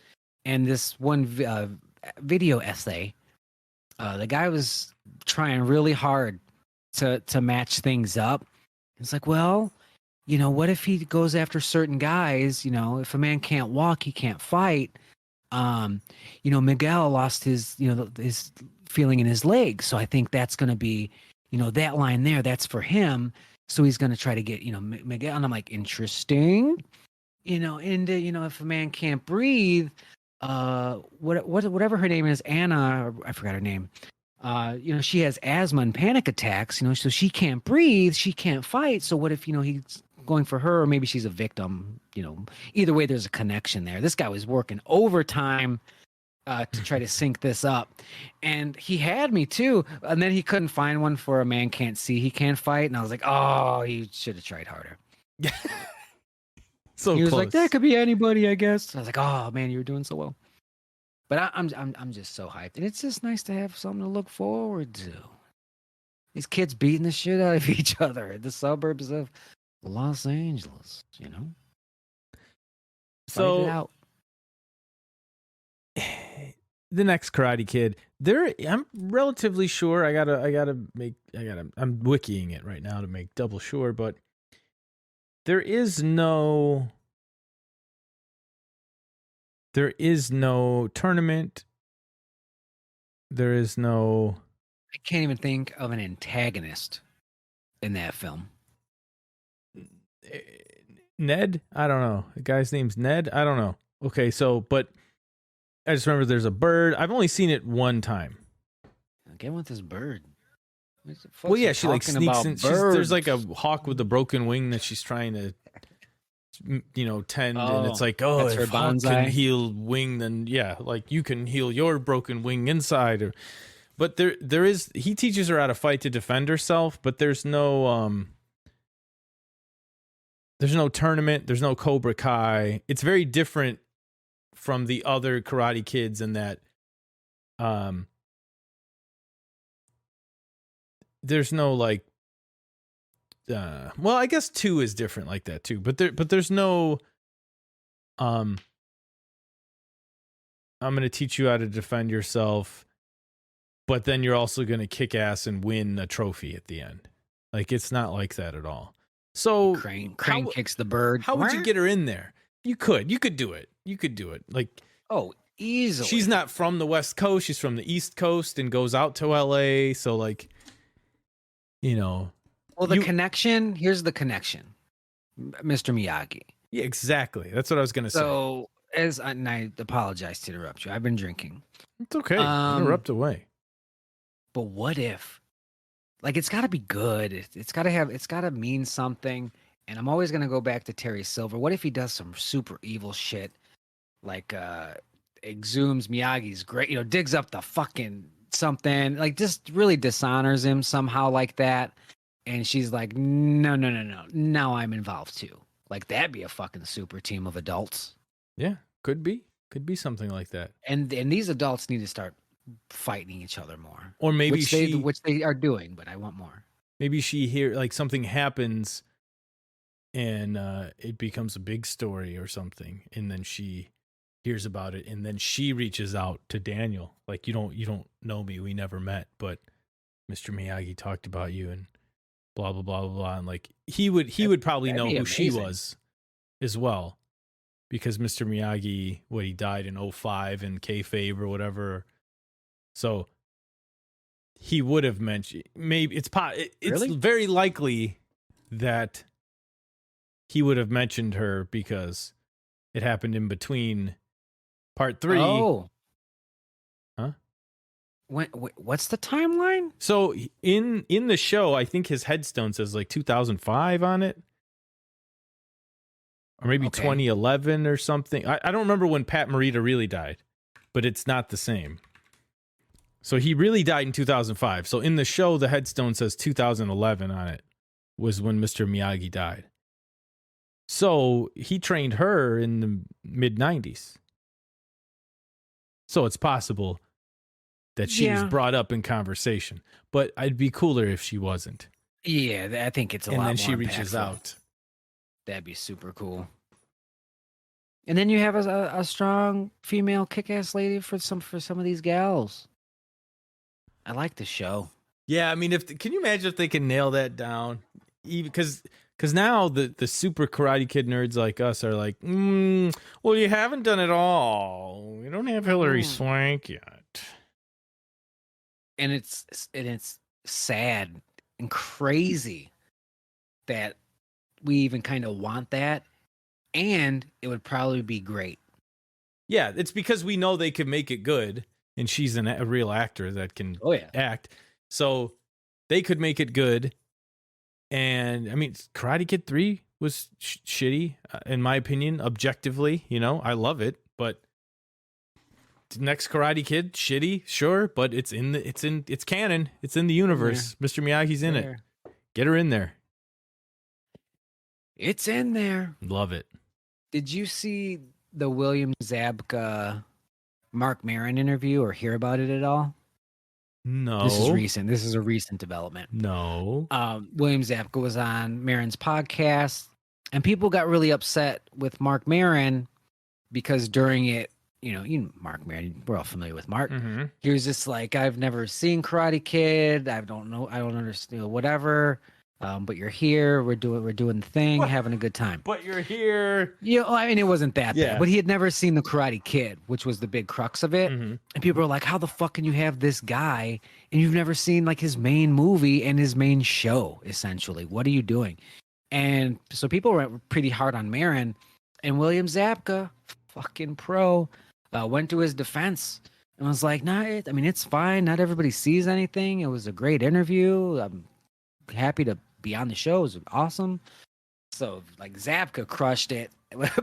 And this one video essay, the guy was trying really hard to match things up. It's like, well, what if he goes after certain guys? If a man can't walk, he can't fight. Miguel lost his feeling in his leg. So I think that's going to be, that line there, that's for him. So he's going to try to get, Miguel. And I'm like, interesting. And, if a man can't breathe, whatever her name is, Anna, or I forgot her name. She has asthma and panic attacks, so she can't breathe, she can't fight. So what if, he's going for her, or maybe she's a victim, either way, there's a connection there. This guy was working overtime to try to sync this up, and he had me too. And then he couldn't find one for a man can't see, he can't fight. And I was like, oh, he should have tried harder. So he was close. like, that could be anybody, I guess. I was like, oh man, you were doing so well. But I'm just so hyped, and it's just nice to have something to look forward to. These kids beating the shit out of each other in the suburbs of Los Angeles, So Fight it out. The next Karate Kid, I'm relatively sure. I'm wikiing it right now to make double sure, but there is no tournament. There is no. I can't even think of an antagonist in that film. Ned? I don't know. The guy's name's Ned? I don't know. Okay, but I just remember there's a bird. I've only seen it one time. Again with this bird. Well, yeah, she like sneaks in. There's like a hawk with a broken wing that she's trying to, tend, and it's like, oh, if hawk can heal wing, then yeah, like you can heal your broken wing inside. But there is. He teaches her how to fight to defend herself, but there's no tournament. There's no Cobra Kai. It's very different from the other Karate Kids in that, there's no like, well, I guess 2 is different like that too, but there's no, I'm going to teach you how to defend yourself, but then you're also going to kick ass and win a trophy at the end. Like, it's not like that at all. So Crane kicks the bird. How would you get her in there? You could do it. Like, oh, easily. She's not from the West Coast. She's from the East Coast and goes out to LA. So like, well, connection, here's the connection. Mr. Miyagi. Yeah, exactly. That's what I was going to say. So and I apologize to interrupt you. I've been drinking. It's okay. Interrupt away. But what if, like, it's got to be good. It's got to mean something. And I'm always going to go back to Terry Silver. What if he does some super evil shit? Like, exhumes Miyagi's great, digs up the fucking something, like just really dishonors him somehow like that. And she's like, no. Now I'm involved too. Like, that'd be a fucking super team of adults. Yeah, could be something like that. And these adults need to start fighting each other more. Or maybe which they are doing, but I want more. Maybe she like something happens and it becomes a big story or something, and then she hears about it, and then she reaches out to Daniel, like, you don't know me, we never met, but Mr. Miyagi talked about you and blah blah blah blah blah, and like he would probably know who she was as well, because Mr. Miyagi, he died in 2005 in kayfabe or whatever. So he would have mentioned, maybe it's Really? very likely that he would have mentioned her because it happened in between part 3. Oh. Huh? What's the timeline? So in the show, I think his headstone says like 2005 on it. Or maybe 2011 or something. I don't remember when Pat Morita really died, but it's not the same. So he really died in 2005. So in the show, the headstone says 2011 on it was when Mr. Miyagi died. So he trained her in the mid-90s. So it's possible that she was brought up in conversation. But I'd be cooler if she wasn't. Yeah, I think it's a lot And more then she reaches impactful. out. That'd be super cool. And then you have a strong female kick-ass lady for some of these gals. I like the show. Yeah, I mean, can you imagine if they can nail that down? Because now the super Karate Kid nerds like us are like, well, you haven't done it all. We don't have Hilary Swank yet. And it's sad and crazy that we even kind of want that, and it would probably be great. Yeah, it's because we know they could make it good, and she's a real actor that can act. So they could make it good. And I mean, Karate Kid 3 was shitty, in my opinion, objectively. You know, I love it, but next Karate Kid, shitty, sure, but it's canon. It's in the universe. Yeah. Mr. Miyagi's in it. Get her in there. It's in there. Love it. Did you see the William Zabka Mark Maron interview or hear about it at all? No. This is recent. This is a recent development. No. William Zabka was on Maron's podcast, and people got really upset with Mark Maron because during it, you know, Mark Maron, we're all familiar with Mark. Mm-hmm. He was just like, I've never seen Karate Kid. I don't know. I don't understand, whatever. But you're here. We're doing the thing, having a good time. But you're here. You know, I mean, it wasn't that bad. But he had never seen the Karate Kid, which was the big crux of it. Mm-hmm. And people were like, how the fuck can you have this guy and you've never seen like his main movie and his main show, essentially? What are you doing? And so people were pretty hard on Maron. And William Zabka, fucking pro, went to his defense and was like, nah, I mean, it's fine. Not everybody sees anything. It was a great interview. I'm happy to be on the show. It was awesome. So like Zabka crushed it,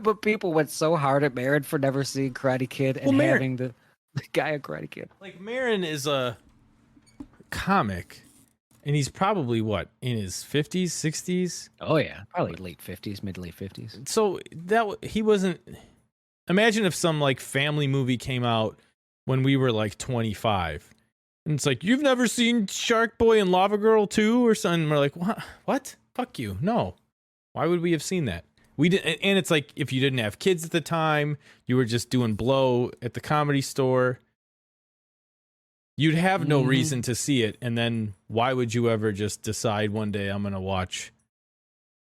but people went so hard at Maron for never seeing Karate Kid and having the guy a Karate Kid. Like Maron is a comic, and he's probably in his 50s, 60s. Oh yeah, probably late 50s, mid to late 50s. So he wasn't. Imagine if some like family movie came out when we were like 25. And it's like, you've never seen Shark Boy and Lava Girl 2 or something. We're like, what? Fuck you. No. Why would we have seen that? We did, and it's like, if you didn't have kids at the time, you were just doing blow at the comedy store, you'd have no reason to see it. And then why would you ever just decide one day I'm going to watch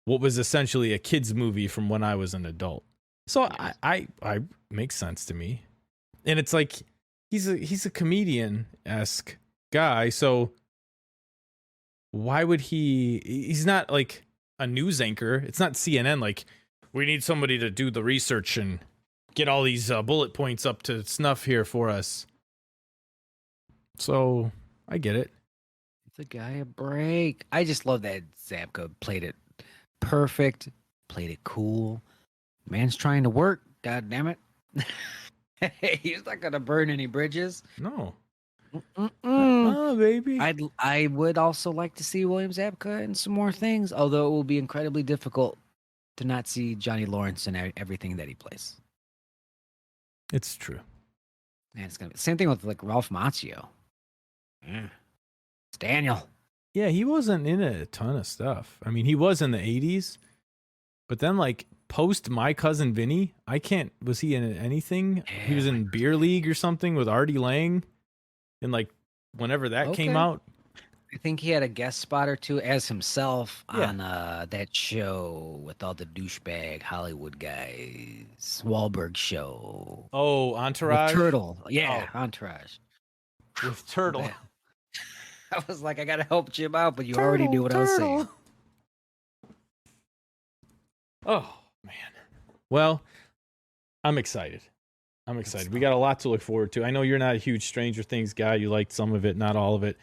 what was essentially a kid's movie from when I was an adult? So I makes sense to me. And it's like, he's a comedian-esque guy, so why would he's not like a news anchor. It's not CNN, like, we need somebody to do the research and get all these bullet points up to snuff here for us. So, I get it. It's a guy a break. I just love that Zabka played it perfect, played it cool. Man's trying to work, god damn it. He's not gonna burn any bridges. No. Oh, baby. I would also like to see William Zabka in some more things, although it will be incredibly difficult to not see Johnny Lawrence in everything that he plays. It's true. Man, it's gonna be same thing with like Ralph Macchio. Yeah. It's Daniel. Yeah, he wasn't in a ton of stuff. I mean, he was in the 80s, but then like post My Cousin Vinny, was he in anything? Yeah, he was in Beer League or something with Artie Lang, and like whenever that came out. I think he had a guest spot or two as himself Yeah. on that show with all the douchebag Hollywood guys, Wahlberg show. Oh, Entourage. With Turtle. Yeah, Entourage. With Turtle. Man. I was like, I gotta help Jim out, but you already knew what I was saying. Oh man. Well, I'm excited. We got a lot to look forward to. I know you're not a huge Stranger Things guy. You liked some of it, not all of it.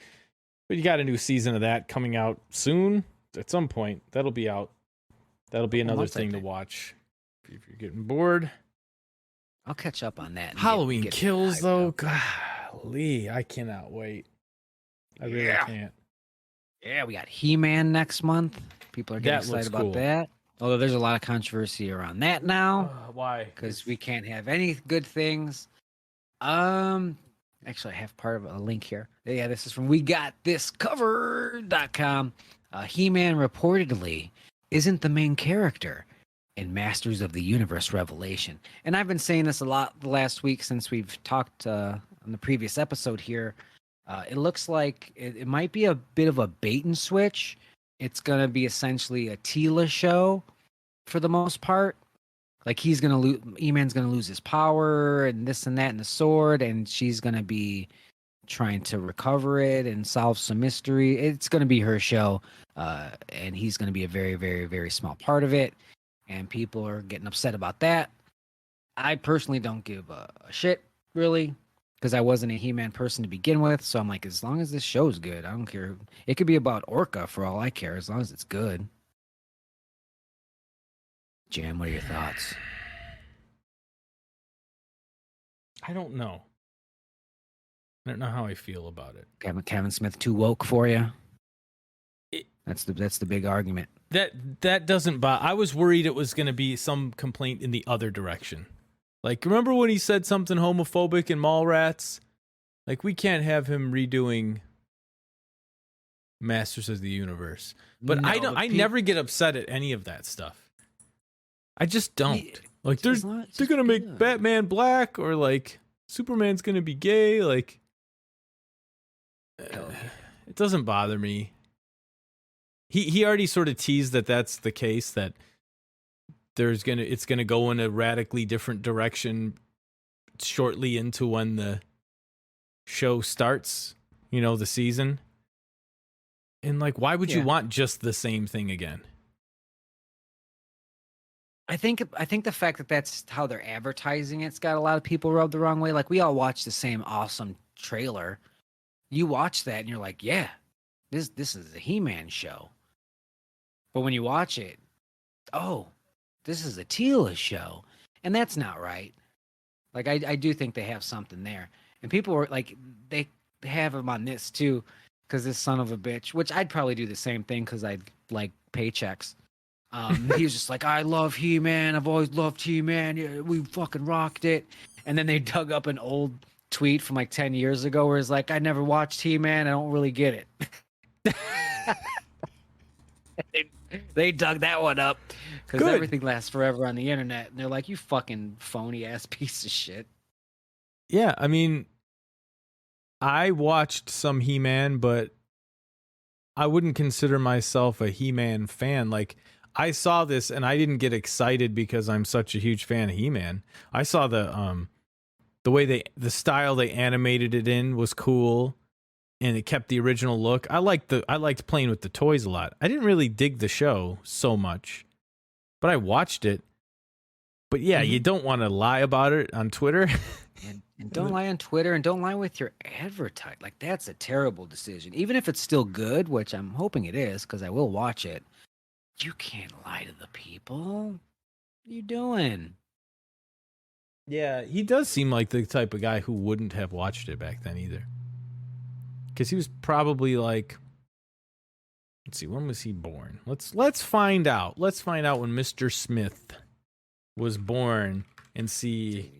But you got a new season of that coming out soon. At some point, that'll be out. That'll be another thing to watch. If you're getting bored. I'll catch up on that. Halloween Kills, though. Golly, I cannot wait. I really can't. Yeah, we got He-Man next month. People are getting excited about that. Although there's a lot of controversy around that now. Why? Because we can't have any good things. Actually, I have part of a link here. Yeah, this is from WeGotThisCovered.com. He-Man reportedly isn't the main character in Masters of the Universe Revelation. And I've been saying this a lot the last week since we've talked on the previous episode here. It looks like it might be a bit of a bait and switch. It's going to be essentially a Tila show for the most part. Like he's going to lose, E-Man's going to lose his power and this and that and the sword, and she's going to be trying to recover it and solve some mystery. It's going to be her show, and he's going to be a very, very, very small part of it, and people are getting upset about that. I personally don't give a shit, really, because I wasn't a He-Man person to begin with, so I'm like, as long as this show's good, I don't care. It could be about Orca for all I care, as long as it's good. Jam, what are your thoughts? I don't know. I don't know how I feel about it. Kevin Smith too woke for you? That's the big argument. That doesn't bother. I was worried it was going to be some complaint in the other direction. Like, remember when he said something homophobic in Mallrats? Like, we can't have him redoing Masters of the Universe. But no, I never get upset at any of that stuff. I just don't. Like, they're gonna make Batman black, or like Superman's gonna be gay. Like, it doesn't bother me. He already sort of teased that that's the case, that it's gonna go in a radically different direction shortly into when the show starts. You know, the season. And like, why would you want just the same thing again? I think the fact that that's how they're advertising it's got a lot of people rubbed the wrong way. Like, we all watch the same awesome trailer. You watch that and you're like, yeah, this is a He-Man show. But when you watch it, oh, this is a Tila show. And that's not right. Like, I do think they have something there. And people were like, they have him on this too, because this son of a bitch, which I'd probably do the same thing because I'd like paychecks. He was just like, I love He-Man. I've always loved He-Man. Yeah, we fucking rocked it. And then they dug up an old tweet from like 10 years ago where it's like, I never watched He-Man. I don't really get it. They dug that one up because everything lasts forever on the internet. And they're like, you fucking phony ass piece of shit. Yeah, I mean, I watched some He-Man, but I wouldn't consider myself a He-Man fan. Like, I saw this and I didn't get excited because I'm such a huge fan of He-Man. I saw the way the style they animated it in was cool, and it kept the original look. I liked playing with the toys a lot. I didn't really dig the show so much, but I watched it. But yeah, you don't want to lie about it on Twitter. And don't lie on Twitter, and don't lie with your advertise. Like, that's a terrible decision. Even if it's still good, which I'm hoping it is, because I will watch it. You can't lie to the people. What are you doing? Yeah, he does seem like the type of guy who wouldn't have watched it back then either. Because he was probably like, let's see, when was he born? Let's find out. Let's find out when Mr. Smith was born and see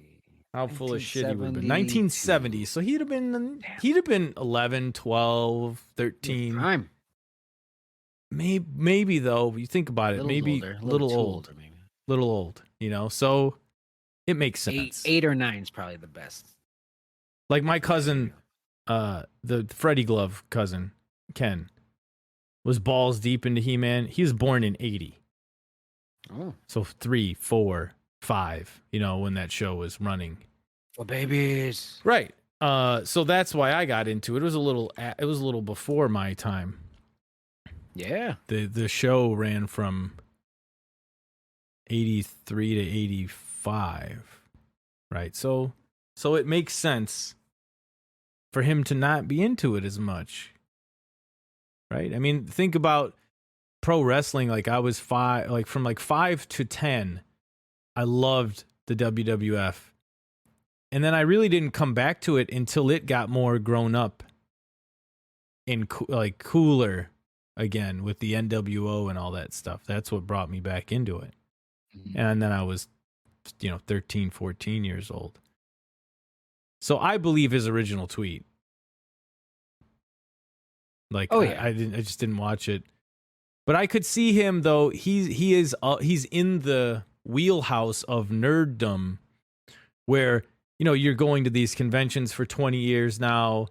how full of shit he would have been. 1970. So he'd have been 11, 12, 13. Prime. Maybe though, you think about it, maybe a little old. Little old, you know. So it makes sense. 8 or 9 is probably the best. Like my cousin, the Freddie Glove cousin, Ken, was balls deep into He-Man. He was born in 80. Oh, So 3, 4, 5, when that show was running. for babies. Right. So that's why I got into it. It was a little before my time. Yeah. The show ran from 83 to 85. Right. So it makes sense for him to not be into it as much. Right? I mean, think about pro wrestling. Like I was from 5 to 10, I loved the WWF. And then I really didn't come back to it until it got more grown up and cooler again with the NWO and all that stuff. That's what brought me back into it. Mm-hmm. And then I was, 13, 14 years old. So I believe his original tweet. Like, oh, yeah. I just didn't watch it. But I could see him though. He's in the wheelhouse of nerddom where, you're going to these conventions for 20 years now.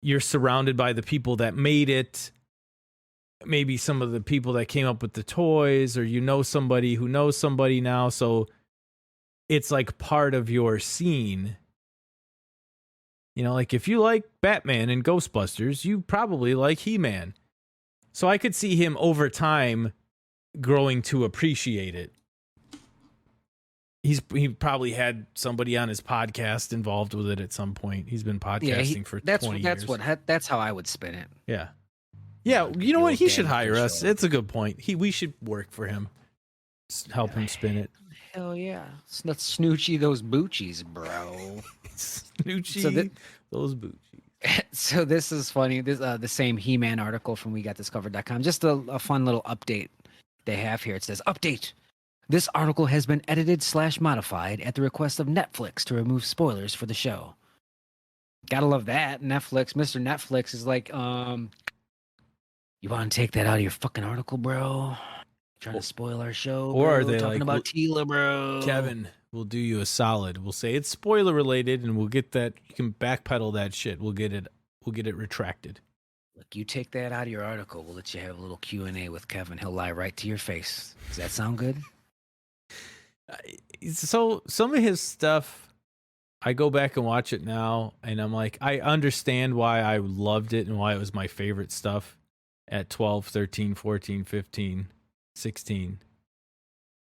You're surrounded by the people that made it. Maybe some of the people that came up with the toys, or somebody who knows somebody now. So it's like part of your scene. Like if you like Batman and Ghostbusters, you probably like He-Man. So I could see him over time growing to appreciate it. He probably had somebody on his podcast involved with it at some point. He's been podcasting for 20 years. That's how I would spin it. Yeah. Yeah, you know what? He should hire us. It's a good point. We should work for him. Just help him spin it. Hell yeah. Let's snoochie those boochies, bro. Snoochie those boochies. So this is funny. This the same He-Man article from WeGotDiscovered.com. Just a fun little update they have here. It says, update. This article has been edited/modified at the request of Netflix to remove spoilers for the show. Gotta love that. Netflix, Mr. Netflix is like, you want to take that out of your fucking article, bro? Trying to spoil our show, bro? Or are they talking about Tila, bro? Kevin, we'll do you a solid. We'll say it's spoiler related, and we'll get that. You can backpedal that shit. We'll get it retracted. Look, you take that out of your article. We'll let you have a little Q&A with Kevin. He'll lie right to your face. Does that sound good? So some of his stuff, I go back and watch it now, and I'm like, I understand why I loved it and why it was my favorite stuff at 12, 13, 14, 15, 16.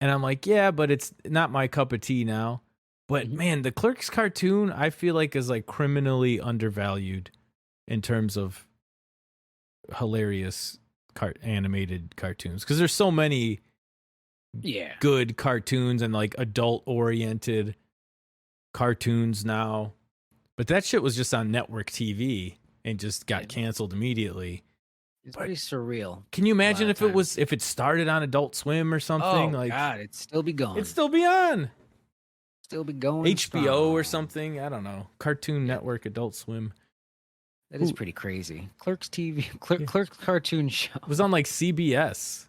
And I'm like, yeah, but it's not my cup of tea now. But man, the Clerks cartoon, I feel like is like criminally undervalued in terms of hilarious animated cartoons. Because there's so many good cartoons and like adult oriented cartoons now. But that shit was just on network TV and just got canceled immediately. It's pretty surreal. Can you imagine if it started on Adult Swim or something? Oh, God, it'd still be going. It'd still be on. Still be going. HBO or something. I don't know. Cartoon Network, Adult Swim. That is pretty crazy. Clerks TV, Clerks cartoon show. It was on like CBS.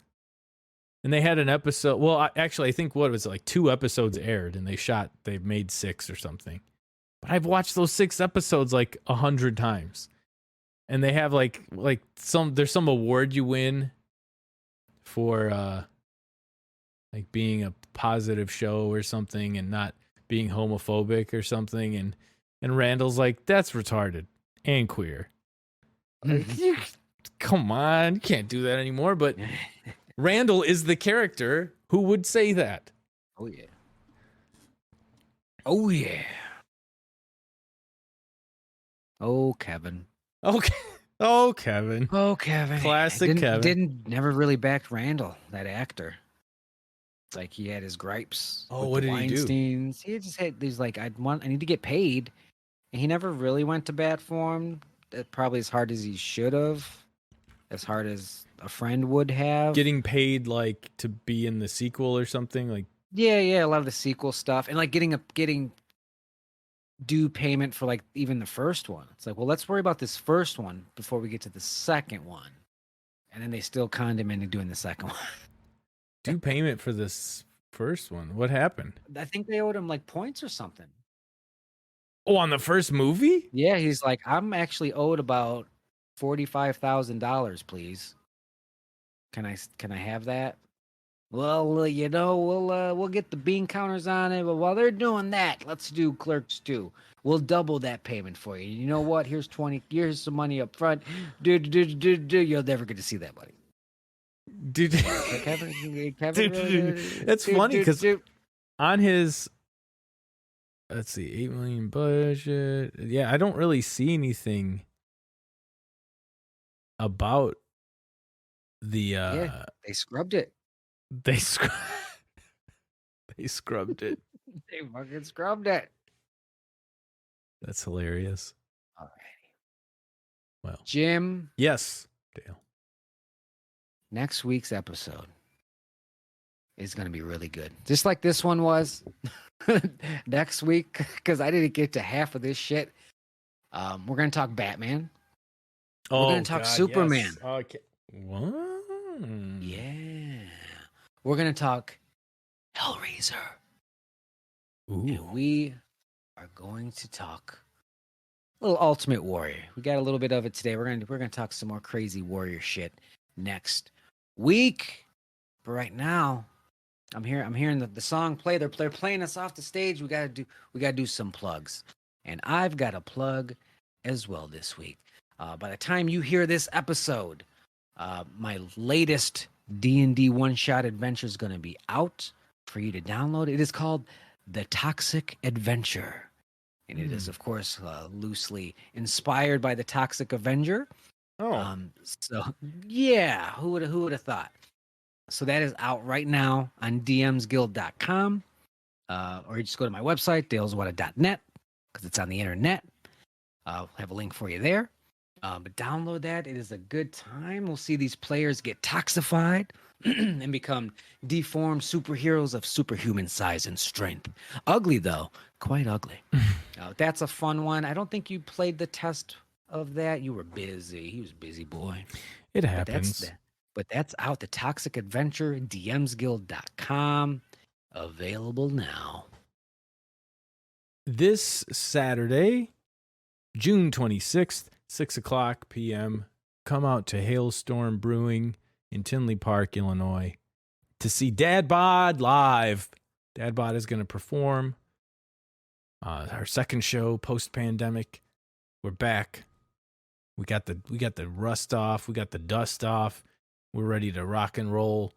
And they had an episode. Well, actually, I think what was it, like 2 episodes aired and they made 6 or something. But I've watched those 6 episodes like 100 times. And they have there's some award you win for like being a positive show or something and not being homophobic or something. And Randall's like, that's retarded and queer. Like, come on, you can't do that anymore. But Randall is the character who would say that. Oh, yeah. Oh, yeah. Oh, Kevin. Okay. Oh, Kevin. Oh, Kevin. Classic Kevin. Never really backed Randall, that actor. It's like he had his gripes. Oh, what did he do? He just had these like, I need to get paid. And he never really went to bat for him. Probably as hard as he should have. As hard as a friend would have. Getting paid like to be in the sequel or something like. Yeah, a lot of the sequel stuff and like getting due payment for like even the first one. It's like, well, let's worry about this first one before we get to the second one. And then they still conned him into doing the second one. Due payment for this first one. What happened? I think they owed him like points or something. Oh, on the first movie? Yeah, he's like, I'm actually owed about $45,000, please. Can I have that? Well, we'll get the bean counters on it, but while they're doing that, let's do Clerks 2. We'll double that payment for you. You know what? Here's some money up front. You'll never get to see that money. Dude, Kevin, that's funny because on his, let's see, 8 million budget. Yeah, I don't really see anything about the. They scrubbed it. They scrubbed it. They fucking scrubbed it. That's hilarious. Alrighty. Well, Jim. Yes, Dale. Next week's episode is going to be really good. Just like this one was next week, because I didn't get to half of this shit. We're going to talk Batman. We're going to talk Superman. Yes. Okay. What? Yeah. We're going to talk Hellraiser. Ooh. And we are going to talk a little Ultimate Warrior. We got a little bit of it today. We're going to talk some more crazy warrior shit next week. But right now, I'm hearing the song play. They're playing us off the stage. We gotta do some plugs, and I've got a plug as well this week. By the time you hear this episode, my latest D&D one-shot adventure is going to be out for you to download. It is called The Toxic Adventure, and it is, of course, loosely inspired by the Toxic Avenger. Oh. So yeah, who would have thought? So that is out right now on dmsguild.com, or you just go to my website, daleswada.net, because it's on the internet. I'll have a link for you there. But download that. It is a good time. We'll see these players get toxified and become deformed superheroes of superhuman size and strength. Ugly, though. Quite ugly. That's a fun one. I don't think you played the test of that. You were busy. He was a busy boy. It happens. But that's out. The Toxic Adventure, dmsguild.com. Available now. This Saturday, June 26th, 6 o'clock p.m., come out to Hailstorm Brewing in Tinley Park, Illinois, to see Dad Bod live. Dad Bod is going to perform our second show post-pandemic. We're back. We got the rust off. We got the dust off. We're ready to rock and roll.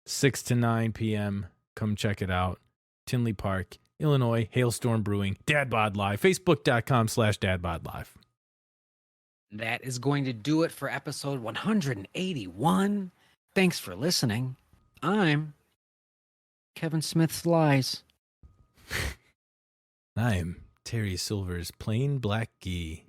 6 to 9 p.m. Come check it out. Tinley Park, Illinois, Hailstorm Brewing, Dad Bod Live, Facebook.com/DadBodLive. That is going to do it for episode 181. Thanks for listening. I'm Kevin Smith's Lies. I'm Terry Silver's Plain Black Gee.